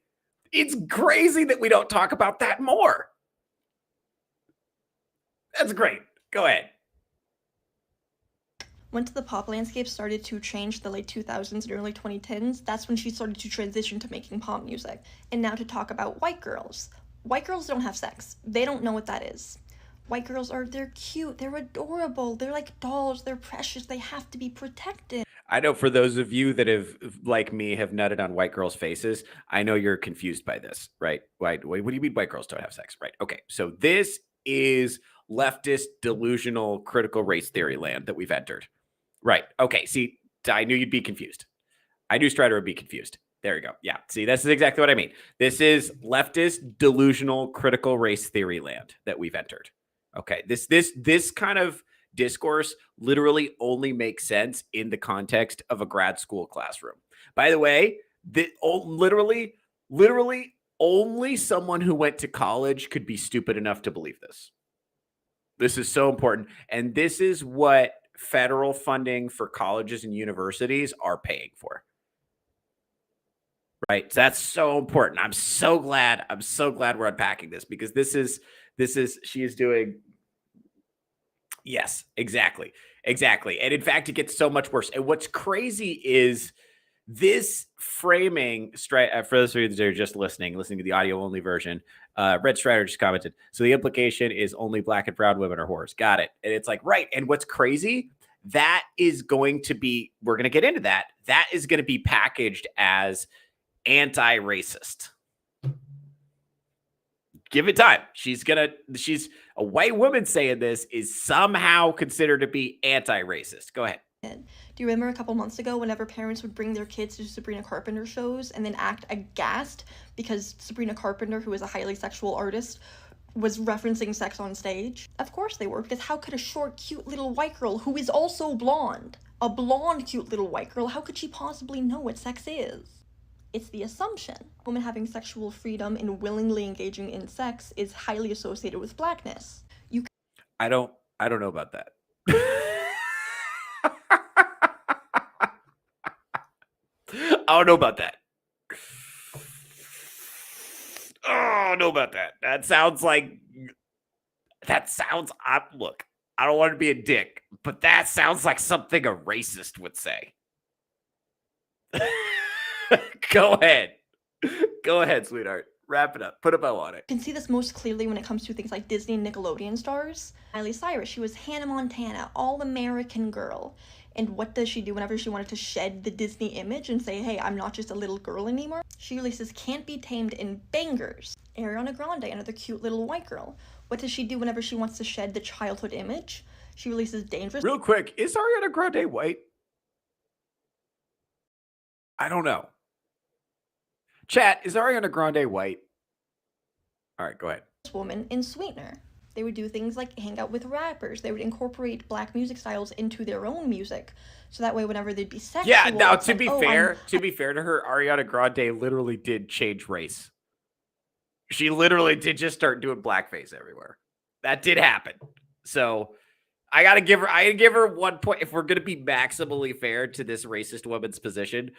It's crazy that we don't talk about that more. That's great. Go ahead. Once the pop landscape started to change the late 2000s and early 2010s, that's when she started to transition to making pop music. And now to talk about white girls. White girls don't have sex. They don't know what that is. White girls they're cute, they're adorable, they're like dolls, they're precious, they have to be protected. I know for those of you that have, like me, have nutted on white girls' faces, I know you're confused by this, right? What do you mean white girls don't have sex, right? Okay, so this is leftist, delusional, critical race theory land that we've entered. Right. Okay. See, I knew you'd be confused. I knew Strider would be confused. There you go. Yeah. See, this is exactly what I mean. This is leftist, delusional, critical race theory land that we've entered. Okay. This kind of discourse literally only makes sense in the context of a grad school classroom. By the way, literally only someone who went to college could be stupid enough to believe this. This is so important. And this is what federal funding for colleges and universities are paying for. Right. So that's so important. I'm so glad we're unpacking this, because she is doing. Yes, exactly. And in fact, it gets so much worse. And what's crazy is this framing, for those of you that are just listening to the audio only version, Red Strider just commented, so the implication is only black and brown women are whores. Got it. And it's like, right. And what's crazy, that is going to be, we're going to get into that. That is going to be packaged as anti-racist. Give it time. She's a white woman saying this is somehow considered to be anti-racist. Go ahead. Do you remember a couple months ago whenever parents would bring their kids to Sabrina Carpenter shows and then act aghast because Sabrina Carpenter, who is a highly sexual artist, was referencing sex on stage? Of course they were, because how could a short, cute little white girl who is also blonde, a blonde, cute little white girl, how could she possibly know what sex is? It's the assumption. Women having sexual freedom and willingly engaging in sex is highly associated with blackness. I don't know about that. I don't know about that. Oh, I don't know about that. Look, I don't want to be a dick, but that sounds like something a racist would say. Go ahead, sweetheart. Wrap it up. Put a bow on it. You can see this most clearly when it comes to things like Disney and Nickelodeon stars. Miley Cyrus, she was Hannah Montana, all-American girl. And what does she do whenever she wanted to shed the Disney image and say, hey, I'm not just a little girl anymore? She releases Can't Be Tamed in bangers. Ariana Grande, another cute little white girl. What does she do whenever she wants to shed the childhood image? She releases Dangerous. Real quick, is Ariana Grande white? I don't know. Chat, is Ariana Grande white? All right, go ahead. Woman in Sweetener. They would do things like hang out with rappers. They would incorporate black music styles into their own music. So that way whenever they'd be sexual... Yeah, now to be fair to her, Ariana Grande literally did change race. She literally did just start doing blackface everywhere. That did happen. So I gotta give her 1 point. If we're gonna be maximally fair to this racist woman's position,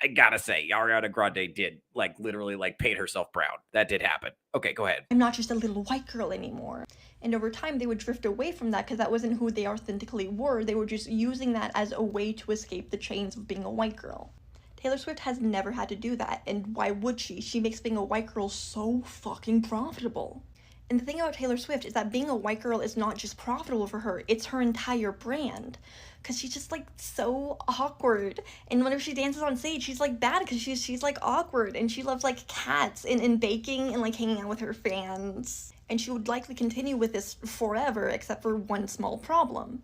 I gotta say, Ariana Grande did like literally like paint herself brown. That did happen. Okay, go ahead. I'm not just a little white girl anymore. And over time, they would drift away from that because that wasn't who they authentically were. They were just using that as a way to escape the chains of being a white girl. Taylor Swift has never had to do that, and why would she? She makes being a white girl so fucking profitable. And the thing about Taylor Swift is that being a white girl is not just profitable for her, it's her entire brand. Because she's just like so awkward. And whenever she dances on stage, she's like bad because she's like awkward. And she loves like cats and baking and like hanging out with her fans. And she would likely continue with this forever, except for one small problem.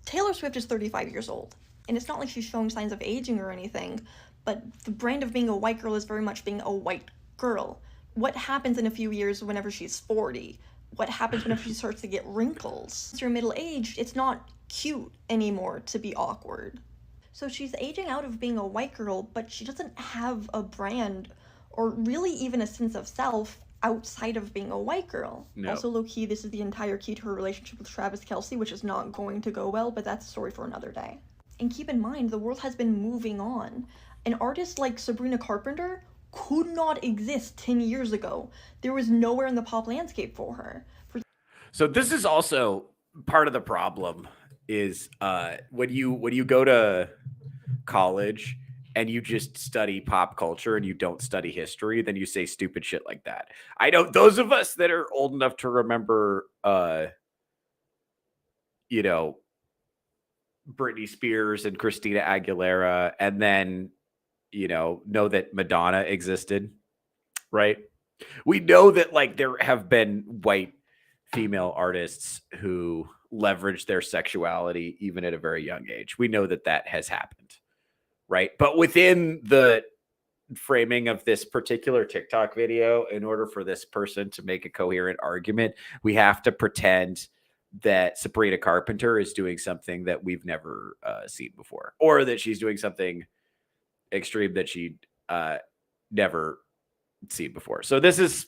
Taylor Swift is 35 years old. And it's not like she's showing signs of aging or anything, but the brand of being a white girl is very much being a white girl. What happens in a few years whenever she's 40? What happens whenever she starts to get wrinkles? Once you're middle-aged, it's not cute anymore to be awkward. So she's aging out of being a white girl, but she doesn't have a brand or really even a sense of self outside of being a white girl. No. Also, low-key, this is the entire key to her relationship with Travis Kelce, which is not going to go well, but that's a story for another day. And keep in mind, the world has been moving on. An artist like Sabrina Carpenter could not exist 10 years ago. There was nowhere in the pop landscape for her. So this is also part of the problem is when you go to college and you just study pop culture and you don't study history, then you say stupid shit like that. I know those of us that are old enough to remember, Britney Spears and Christina Aguilera, and then, know that Madonna existed, right? We know that like there have been white female artists who leverage their sexuality even at a very young age. We know that that has happened, right? But within the framing of this particular TikTok video, in order for this person to make a coherent argument, we have to pretend that Sabrina Carpenter is doing something that we've never seen before, or that she's doing something extreme that she'd never seen before. So this is,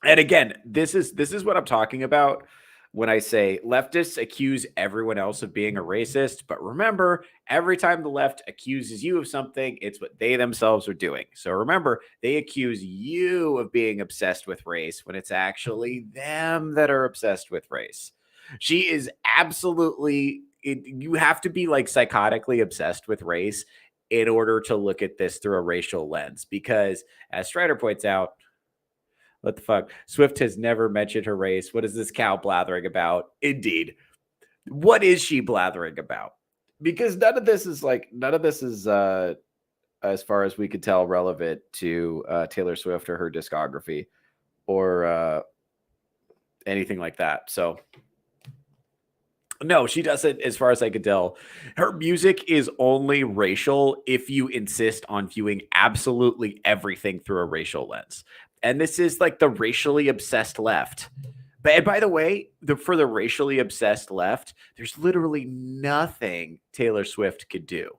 and again, this is what I'm talking about when I say leftists accuse everyone else of being a racist. But remember, every time the left accuses you of something, it's what they themselves are doing. So remember, they accuse you of being obsessed with race when it's actually them that are obsessed with race. She is absolutely, you have to be like psychotically obsessed with race in order to look at this through a racial lens. Because as Strider points out, what the fuck? Swift has never mentioned her race. What is this cow blathering about? Indeed. What is she blathering about? Because none of this is as far as we could tell, relevant to Taylor Swift or her discography or anything like that. So no, she doesn't, as far as I could tell. Her music is only racial if you insist on viewing absolutely everything through a racial lens. And this is like the racially obsessed left. But by the way, for the racially obsessed left, there's literally nothing Taylor Swift could do.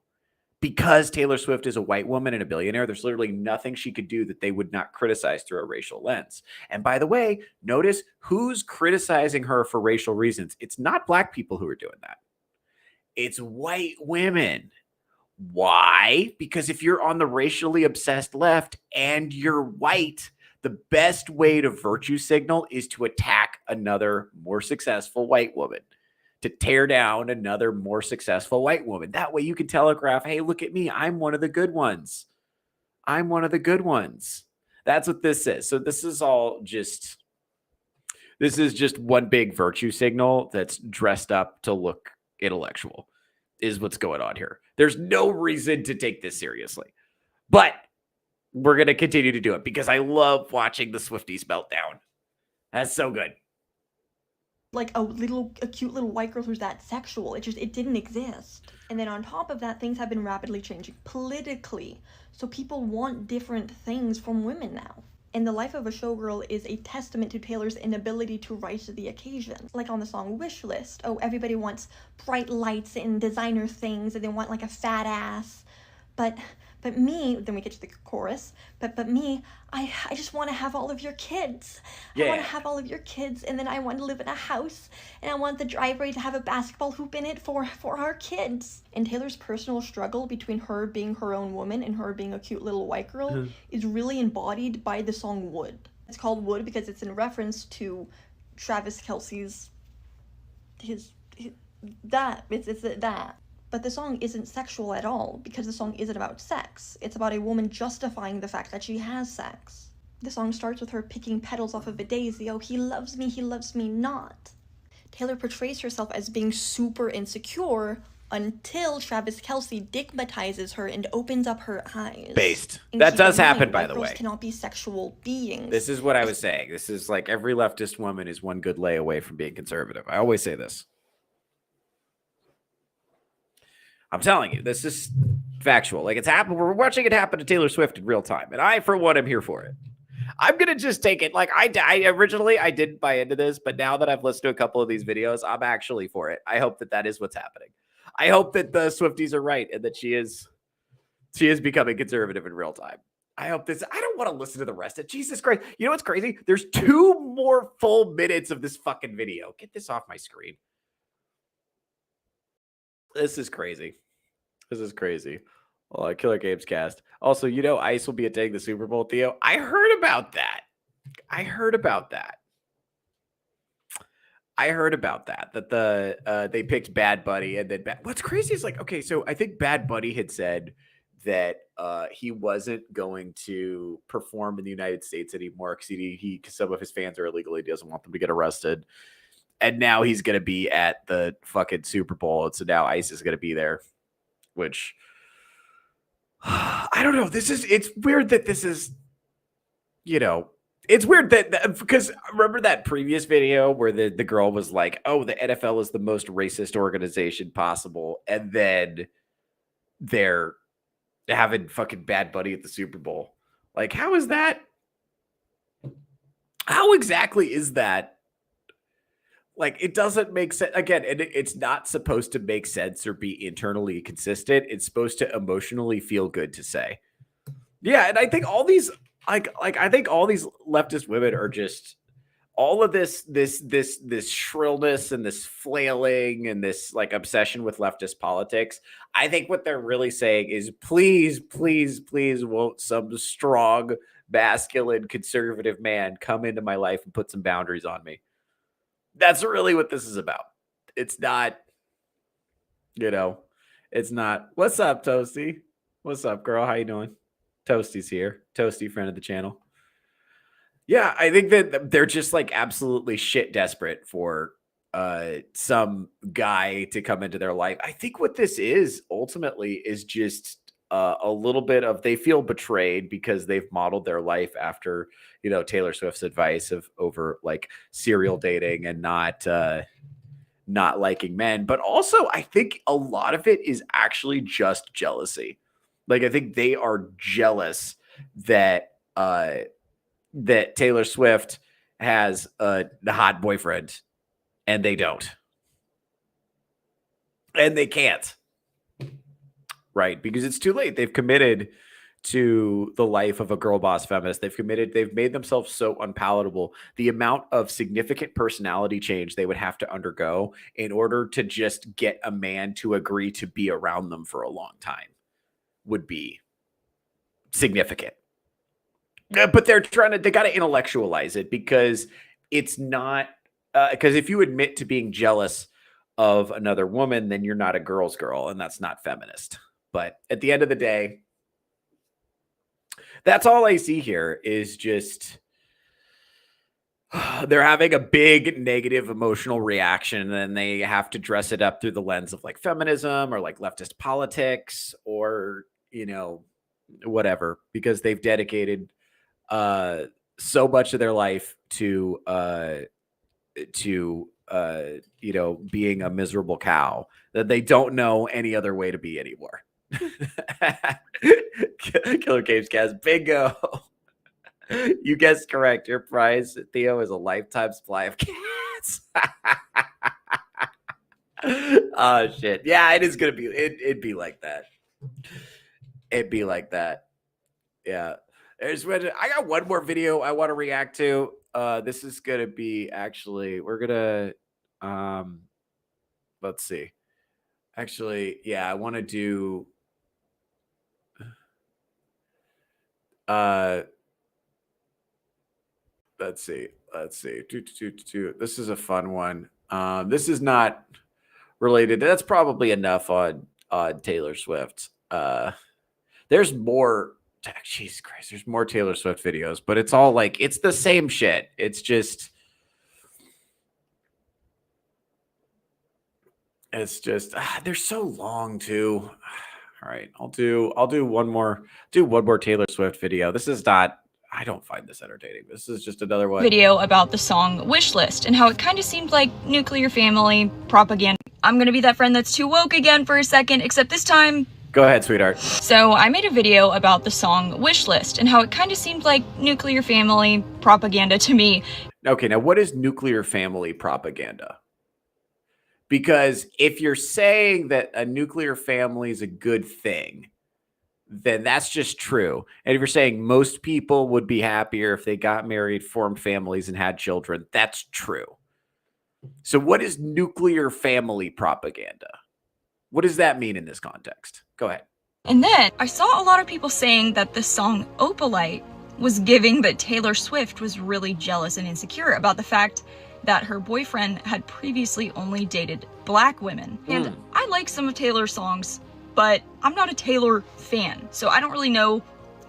Because Taylor Swift is a white woman and a billionaire, there's literally nothing she could do that they would not criticize through a racial lens. And by the way, notice who's criticizing her for racial reasons. It's not black people who are doing that. It's white women. Why? Because if you're on the racially obsessed left and you're white, the best way to virtue signal is to attack another more successful white woman, to tear down another more successful white woman. That way you can telegraph, hey, look at me. I'm one of the good ones. I'm one of the good ones. That's what this is. So this is just one big virtue signal that's dressed up to look intellectual is what's going on here. There's no reason to take this seriously, but we're going to continue to do it because I love watching the Swifties melt down. That's so good. Like a cute little white girl who's that sexual. It didn't exist. And then on top of that, things have been rapidly changing politically. So people want different things from women now. And the life of a showgirl is a testament to Taylor's inability to rise to the occasion. Like on the song Wish List. Oh, everybody wants bright lights and designer things and they want like a fat ass. But But me, then we get to the chorus, but me, I just want to have all of your kids. I want to have all of your kids, and then I want to live in a house, and I want the driveway to have a basketball hoop in it for our kids. And Taylor's personal struggle between her being her own woman and her being a cute little white girl is really embodied by the song Wood. It's called Wood because it's in reference to Travis Kelce's that. But the song isn't sexual at all, because the song isn't about sex. It's about a woman justifying the fact that she has sex. The song starts with her picking petals off of a daisy. Oh, he loves me not. Taylor portrays herself as being super insecure until Travis Kelce digmatizes her and opens up her eyes. Based. And That keep does in mind, happen, by white the girls way. cannot be sexual beings. This is what I was saying. This is like every leftist woman is one good lay away from being conservative. I always say this. I'm telling you, this is factual. Like, it's happened. We're watching it happen to Taylor Swift in real time. And I, for one, am here for it. I'm going to just take it. Like, I originally, I didn't buy into this, but now that I've listened to a couple of these videos, I'm actually for it. I hope that that is what's happening. I hope that the Swifties are right and that she is becoming conservative in real time. I hope this. I don't want to listen to the rest of it. Jesus Christ. You know what's crazy? There's 2 more full minutes of this fucking video. Get this off my screen. This is crazy. This is crazy. Killer Games cast. Also, you know, Ice will be attending the Super Bowl, Theo. I heard about that. That they picked Bad Bunny, and then what's crazy is, like, okay, so I think Bad Bunny had said that he wasn't going to perform in the United States anymore because some of his fans are illegal. He doesn't want them to get arrested. And now he's going to be at the fucking Super Bowl. And so now Ice is going to be there, which I don't know. It's weird that this is, you know, it's weird that because remember that previous video where the girl was like, oh, the NFL is the most racist organization possible. And then they're having fucking Bad Bunny at the Super Bowl. Like, how is that? How exactly is that? Like, it doesn't make sense. Again, it's not supposed to make sense or be internally consistent. It's supposed to emotionally feel good to say. Yeah, and I think all these I think all these leftist women are just all of this shrillness and this flailing and this like obsession with leftist politics. I think what they're really saying is please, please, please won't some strong, masculine, conservative man come into my life and put some boundaries on me. That's really what this is about. It's not, you know, it's not. What's up, Toasty? What's up, girl? How you doing? Toasty's here. Toasty, friend of the channel. Yeah, I think that they're just like absolutely shit desperate for some guy to come into their life. I think what this is ultimately is just a little bit of they feel betrayed because they've modeled their life after, you know, Taylor Swift's advice of over like serial dating and not liking men. But also, I think a lot of it is actually just jealousy. Like, I think they are jealous that that Taylor Swift has the hot boyfriend and they don't. And they can't. Right? Because it's too late. They've committed to the life of a girl boss feminist. They've made themselves so unpalatable. The amount of significant personality change they would have to undergo in order to just get a man to agree to be around them for a long time would be significant. But they got to intellectualize it because it's not, because if you admit to being jealous of another woman, then you're not a girl's girl, and that's not feminist. But at the end of the day, that's all I see here is just they're having a big negative emotional reaction, and then they have to dress it up through the lens of like feminism or like leftist politics or, you know, whatever, because they've dedicated so much of their life to you know, being a miserable cow that they don't know any other way to be anymore. Killer Caves Cast, bingo. You guessed correct. Your prize, Theo, is a lifetime supply of cats. Oh shit. Yeah, it is gonna be it'd be like that. It'd be like that. Yeah. I got one more video I want to react to. This is gonna be actually we're gonna let's see. Actually, yeah, I want to do uh let's see. This is a fun one. This is not related. That's probably enough on Taylor Swift. There's more. Jesus Christ, there's more Taylor Swift videos, but it's all like it's the same shit. It's just they're so long too. All right, I'll do one more Taylor Swift video. This is not. I don't find this entertaining. This is just another one. Video about the song Wish List and how it kind of seemed like nuclear family propaganda. I'm gonna be that friend that's too woke again for a second, except this time. Go ahead, sweetheart. So I made a video about the song Wish List and how it kind of seemed like nuclear family propaganda to me. Okay, now what is nuclear family propaganda? Because if you're saying that a nuclear family is a good thing, then that's just true. And if you're saying most people would be happier if they got married, formed families, and had children, that's true. So what is nuclear family propaganda? What does that mean in this context? Go ahead. And then I saw a lot of people saying that the song Opalite was giving that Taylor Swift was really jealous and insecure about the fact that her boyfriend had previously only dated black women. And I like some of Taylor's songs, but I'm not a Taylor fan, so I don't really know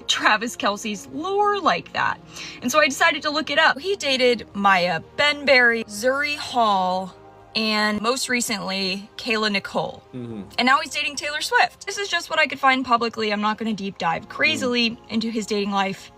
Travis Kelce's lore like that. And so I decided to look it up. He dated Maya Benberry, Zuri Hall, and most recently, Kayla Nicole. And now he's dating Taylor Swift. This is just what I could find publicly. I'm not going to deep dive crazily into his dating life.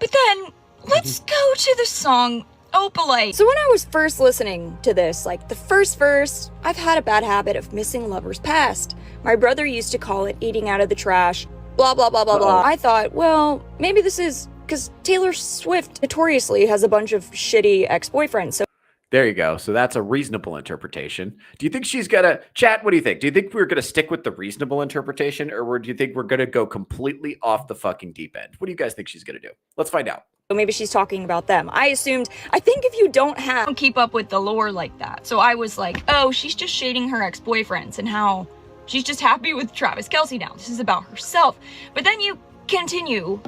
But then, let's go to the song Opalite. So when I was first listening to this, like the first verse, I've had a bad habit of missing lovers past. My brother used to call it eating out of the trash, blah, blah, blah, blah, blah. I thought, well, maybe this is because Taylor Swift notoriously has a bunch of shitty ex-boyfriends. So There you go. So that's a reasonable interpretation. Do you think she's gonna chat? What do you think? Do you think we're gonna stick with the reasonable interpretation, or do you think we're gonna go completely off the fucking deep end? What do you guys think she's gonna do? Let's find out. maybe she's talking about them. I think if you don't have keep up with the lore like that. So I was like, oh, she's just shading her ex-boyfriends and how she's just happy with Travis Kelce now. This is about herself. But then you continue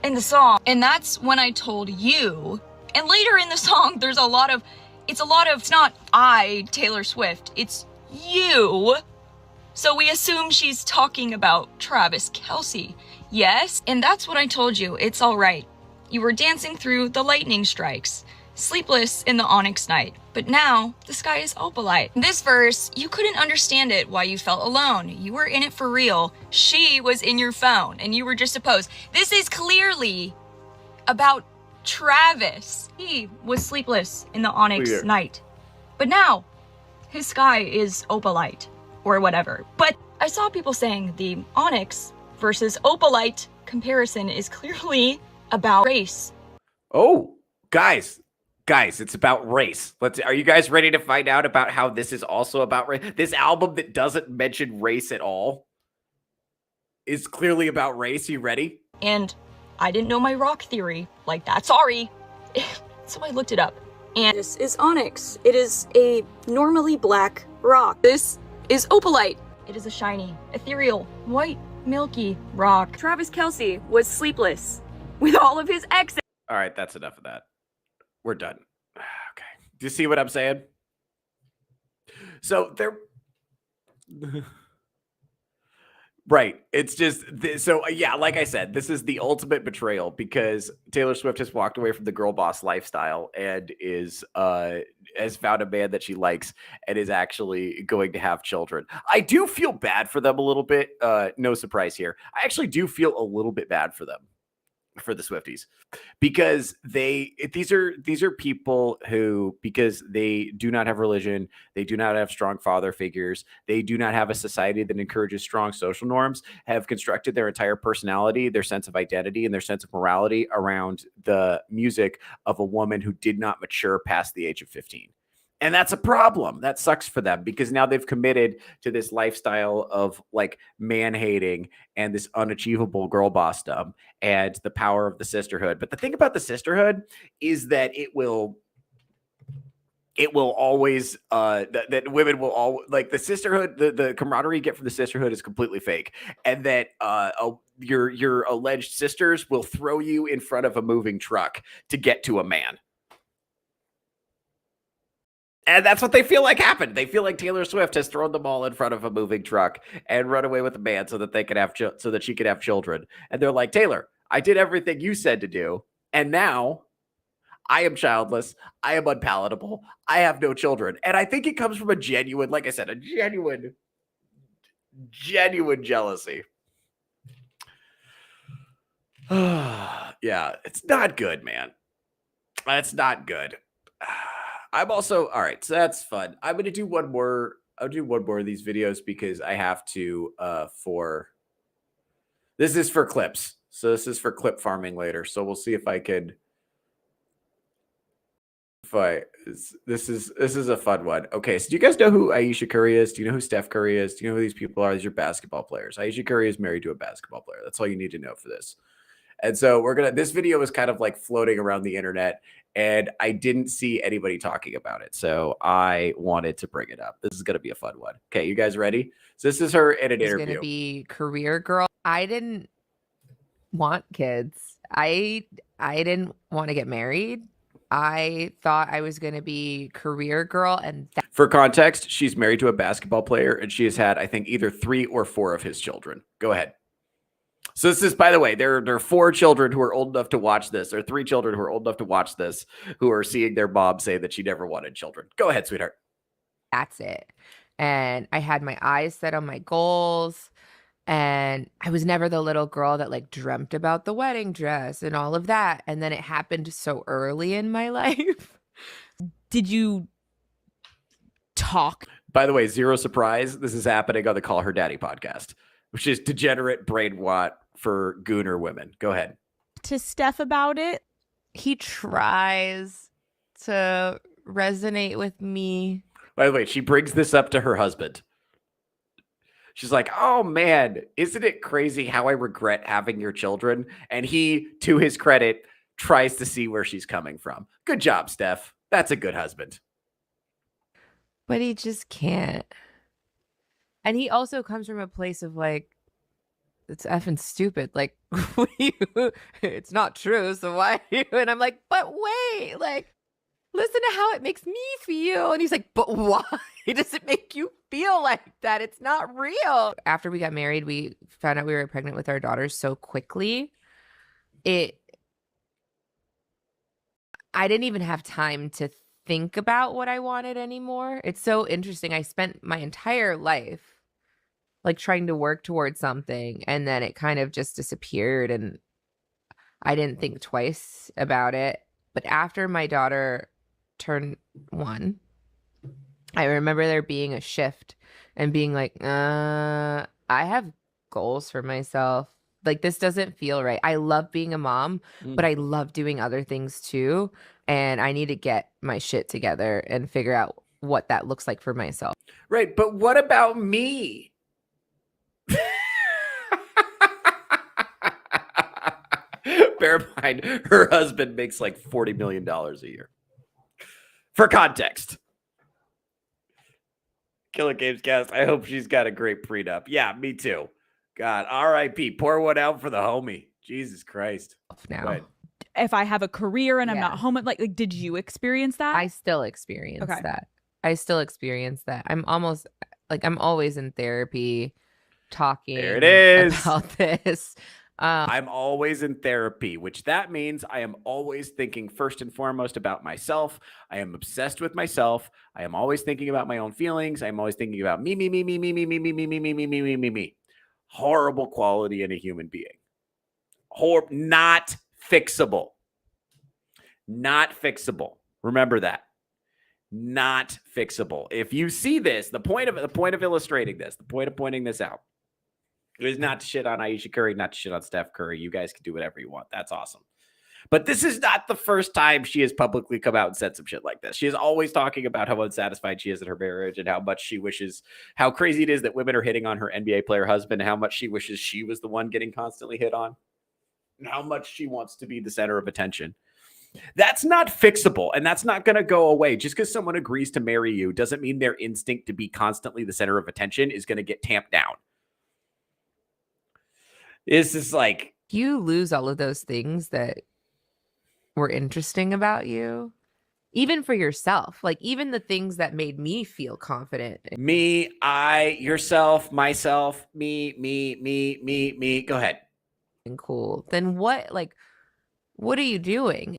in the song, and that's when I told you. And later in the song, there's it's not I, Taylor Swift, it's you. So we assume she's talking about Travis Kelce. Yes, and that's what I told you. It's all right. You were dancing through the lightning strikes, sleepless in the onyx night, but now the sky is opalite. This verse, you couldn't understand it why you felt alone. You were in it for real. She was in your phone, and you were just a pose. This is clearly about Travis. He was sleepless in the onyx night, but now his sky is opalite or whatever. But I saw people saying the onyx versus opalite comparison is clearly about race. Oh, guys, it's about race. Are you guys ready to find out about how this is also about race? This album that doesn't mention race at all is clearly about race. You ready? And I didn't know my rock theory like that. Sorry. So I looked it up. And this is onyx. It is a normally black rock. This is opalite. It is a shiny, ethereal, white, milky rock. Travis Kelce was sleepless with all of his exes. All right, that's enough of that. We're done. Okay. Do you see what I'm saying? So there... Right. It's just so yeah, like I said, this is the ultimate betrayal because Taylor Swift has walked away from the girl boss lifestyle and is has found a man that she likes and is actually going to have children. I do feel bad for them a little bit. No surprise here. I actually do feel a little bit bad for them, for the Swifties, because these are people who, because they do not have religion, they do not have strong father figures, they do not have a society that encourages strong social norms, have constructed their entire personality, their sense of identity, and their sense of morality around the music of a woman who did not mature past the age of 15. And that's a problem. That sucks for them because now they've committed to this lifestyle of like man hating and this unachievable girl bossdom and the power of the sisterhood. But the thing about the sisterhood is that it will always that women will all like the sisterhood, the camaraderie you get from the sisterhood is completely fake. And that your alleged sisters will throw you in front of a moving truck to get to a man. And that's what they feel like happened. They feel like Taylor Swift has thrown them all in front of a moving truck and run away with a man so that they could have so that she could have children. And they're like, Taylor, I did everything you said to do, and now I am childless. I am unpalatable. I have no children. And I think it comes from a genuine, like I said, a genuine jealousy. Yeah, it's not good, man. That's not good. I'm also all right. So that's fun. I'm gonna do one more. I'll do one more of these videos because I have to. This is for clips. So this is for clip farming later. So we'll see if I could. This is a fun one. Okay, so do you guys know who Ayesha Curry is? Do you know who Steph Curry is? Do you know who these people are? These are basketball players. Ayesha Curry is married to a basketball player. That's all you need to know for this. And so this video is kind of like floating around the internet, and I didn't see anybody talking about it. So I wanted to bring it up. This is going to be a fun one. Okay, you guys ready? So this is her in an interview. Going to be career girl. I didn't want kids. I didn't want to get married. I thought I was going to be career girl. And for context, she's married to a basketball player, and she has had, I think, either 3 or 4 of his children. Go ahead. So this is, by the way, there are 4 children who are old enough to watch this, or 3 children who are old enough to watch this, who are seeing their mom say that she never wanted children. Go ahead, sweetheart. That's it. And I had my eyes set on my goals, and I was never the little girl that like dreamt about the wedding dress and all of that. And then it happened so early in my life. Did you talk? By the way, zero surprise. This is happening on the Call Her Daddy podcast, which is degenerate brain rot for gooner women. Go ahead. To Steph about it? He tries to resonate with me. By the way, she brings this up to her husband. She's like, oh man, isn't it crazy how I regret having your children? And he, to his credit, tries to see where she's coming from. Good job, Steph. That's a good husband. But he just can't. And he also comes from a place of like, it's effing stupid. Like, it's not true. So why? And I'm like, but wait, like, listen to how it makes me feel. And he's like, but why does it make you feel like that? It's not real. After we got married, we found out we were pregnant with our daughters so quickly. I didn't even have time to think about what I wanted anymore. It's so interesting. I spent my entire life like trying to work towards something, and then it kind of just disappeared, and I didn't think twice about it. But after my daughter turned 1, I remember there being a shift and being like, I have goals for myself. Like, this doesn't feel right. I love being a mom, but I love doing other things too. And I need to get my shit together and figure out what that looks like for myself. Right. But what about me? Bear in mind, her husband makes like $40 million a year. For context. Killer Games Cast, I hope she's got a great prenup. Yeah, me too. God, R.I.P. Pour one out for the homie. Jesus Christ. Now, if I have a career and I'm not home, like did you experience that? I still experience that. I still experience that. I'm always in therapy talking there it is. About this. I'm always in therapy, which that means I am always thinking first and foremost about myself. I am obsessed with myself. I am always thinking about my own feelings. I'm always thinking about me. Horrible quality in a human being. Not fixable. Not fixable. Remember that. Not fixable. If you see this, the point of illustrating this, the point of pointing this out, it is not to shit on Ayesha Curry, not to shit on Steph Curry. You guys can do whatever you want. That's awesome. But this is not the first time she has publicly come out and said some shit like this. She is always talking about how unsatisfied she is in her marriage and how much she wishes, how crazy it is that women are hitting on her NBA player husband, and how much she wishes she was the one getting constantly hit on, and how much she wants to be the center of attention. That's not fixable, and that's not going to go away. Just because someone agrees to marry you doesn't mean their instinct to be constantly the center of attention is going to get tamped down. This is like, You lose all of those things that were interesting about you, even for yourself, like even the things that made me feel confident. me, I, yourself, myself, me. Go ahead. And cool. Then what are you doing?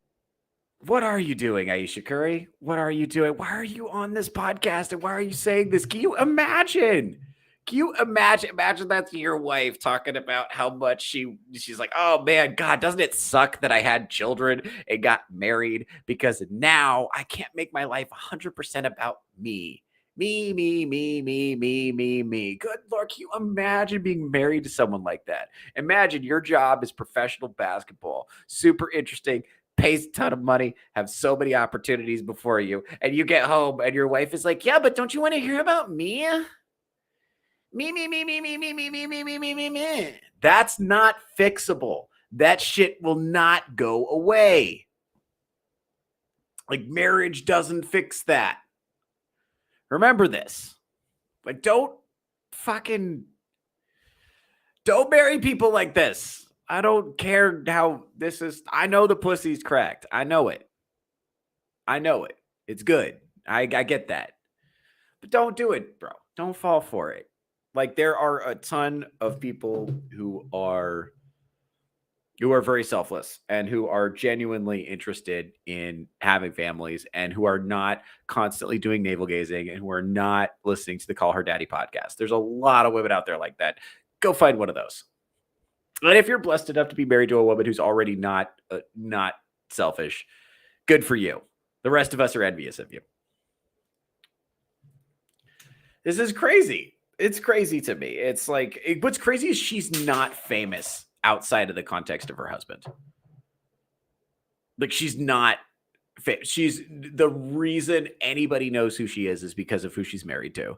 What are you doing, Aisha Curry? What are you doing? Why are you on this podcast? And why are you saying this? Can you imagine? Can you imagine? Imagine that's your wife talking about how much she's like, oh man, God, doesn't it suck that I had children and got married because now I can't make my life 100% about me. Me. Good Lord, can you imagine being married to someone like that? Imagine your job is professional basketball. Super interesting. Pays a ton of money, have so many opportunities before you, and you get home and your wife is like, yeah, but don't you want to hear about me? Me. That's not fixable. That shit will not go away. Like, marriage doesn't fix that. Remember this. Like, don't marry people like this. I don't care how this is. I know the pussy's cracked. I know it. It's good. I get that. But don't do it, bro. Don't fall for it. Like, there are a ton of people who are very selfless and who are genuinely interested in having families and who are not constantly doing navel gazing and who are not listening to the Call Her Daddy podcast. There's a lot of women out there like that. Go find one of those. And if you're blessed enough to be married to a woman who's already not selfish, good for you. The rest of us are envious of you. This is crazy. It's crazy to me. It's like, what's crazy is she's not famous outside of the context of her husband. Like, she's not she's the reason anybody knows who she is because of who she's married to.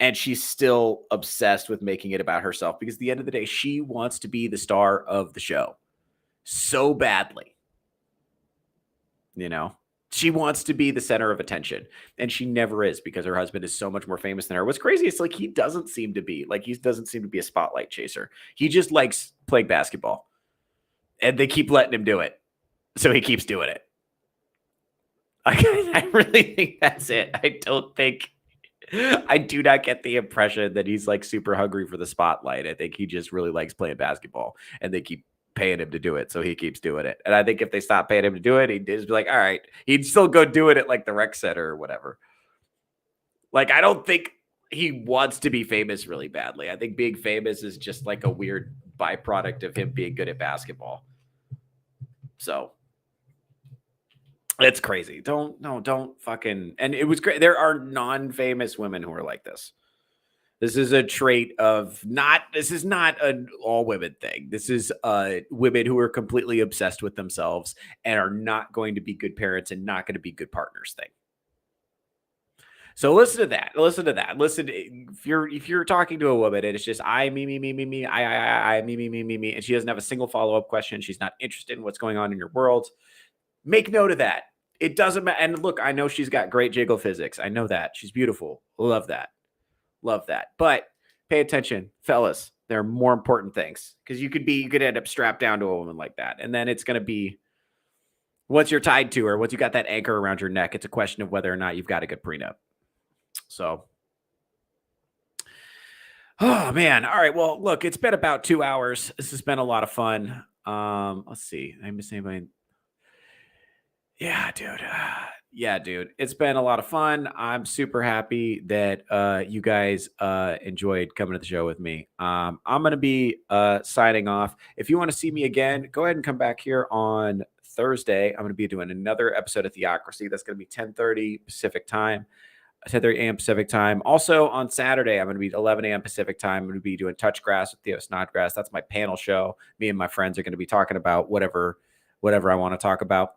And she's still obsessed with making it about herself because at the end of the day, she wants to be the star of the show so badly. You know, she wants to be the center of attention, and she never is because her husband is so much more famous than her. What's crazy is, like, he doesn't seem to be a spotlight chaser. He just likes playing basketball, and they keep letting him do it. So he keeps doing it. I really think that's it. I do not get the impression that he's like super hungry for the spotlight. I think he just really likes playing basketball, and they keep paying him to do it, so he keeps doing it. And I think if they stop paying him to do it, he'd just be like, all right, he'd still go do it at like the rec center or whatever. Like, I don't think he wants to be famous really badly. I think being famous is just like a weird byproduct of him being good at basketball. So it's crazy. Don't fucking, and it was great. There are non-famous women who are like this. This is a trait of this is not an all women thing. This is women who are completely obsessed with themselves and are not going to be good parents and not going to be good partners thing. So listen to that. Listen, if you're talking to a woman and it's just I, me, me, me, and she doesn't have a single follow-up question, she's not interested in what's going on in your world, make note of that. It doesn't matter. And look, I know she's got great jiggle physics. I know that. She's beautiful. Love that. But pay attention, fellas. There are more important things, because you could end up strapped down to a woman like that. And then it's going to be once you're tied to her, once you got that anchor around your neck, it's a question of whether or not you've got a good prenup. So, oh man. All right. Well, look, it's been about 2 hours. This has been a lot of fun. Let's see. Did I miss anybody? Yeah, dude. It's been a lot of fun. I'm super happy that you guys enjoyed coming to the show with me. I'm going to be signing off. If you want to see me again, go ahead and come back here on Thursday. I'm going to be doing another episode of Theocracy. That's going to be 10:30 Pacific time. 10:30 a.m. Pacific time. Also on Saturday, I'm going to be 11 a.m. Pacific time. I'm going to be doing Touch Grass with Theo Snodgrass. That's my panel show. Me and my friends are going to be talking about whatever whatever I want to talk about.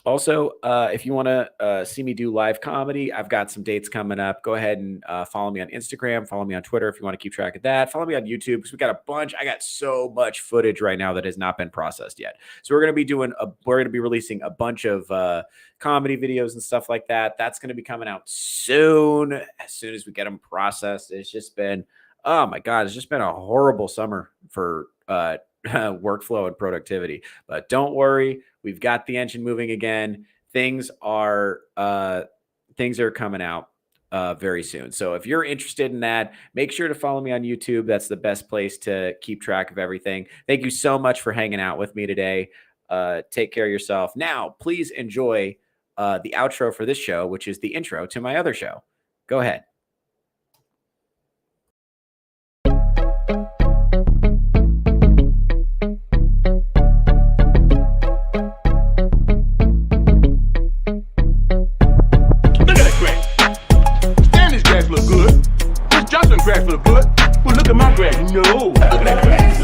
Also, if you want to see me do live comedy, I've got some dates coming up. Go ahead and follow me on Instagram. Follow me on Twitter if you want to keep track of that. Follow me on YouTube because we got a bunch. I got so much footage right now that has not been processed yet. So we're going to be releasing a bunch of comedy videos and stuff like that. That's going to be coming out soon as we get them processed. It's just been, oh my God, it's just been a horrible summer for workflow and productivity. But don't worry, we've got the engine moving again. Things are coming out very soon. So if you're interested in that, make sure to follow me on YouTube. That's the best place to keep track of everything. Thank you so much for hanging out with me today. Take care of yourself. Now, please enjoy the outro for this show, which is the intro to my other show. Go ahead. Grass look good. Well, look at my grass. No. Look at that grass.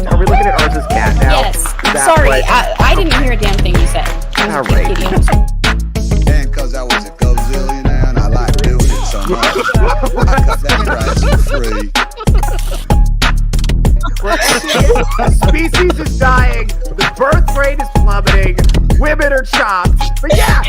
Are we looking at ours as cat now? Yes. Sorry, I didn't hear a damn thing you said. All right. And because I was a gazillionaire and I like doing it so much, I cut that grass for free. Species is dying. The birth rate is plummeting. Women are chopped. But yeah,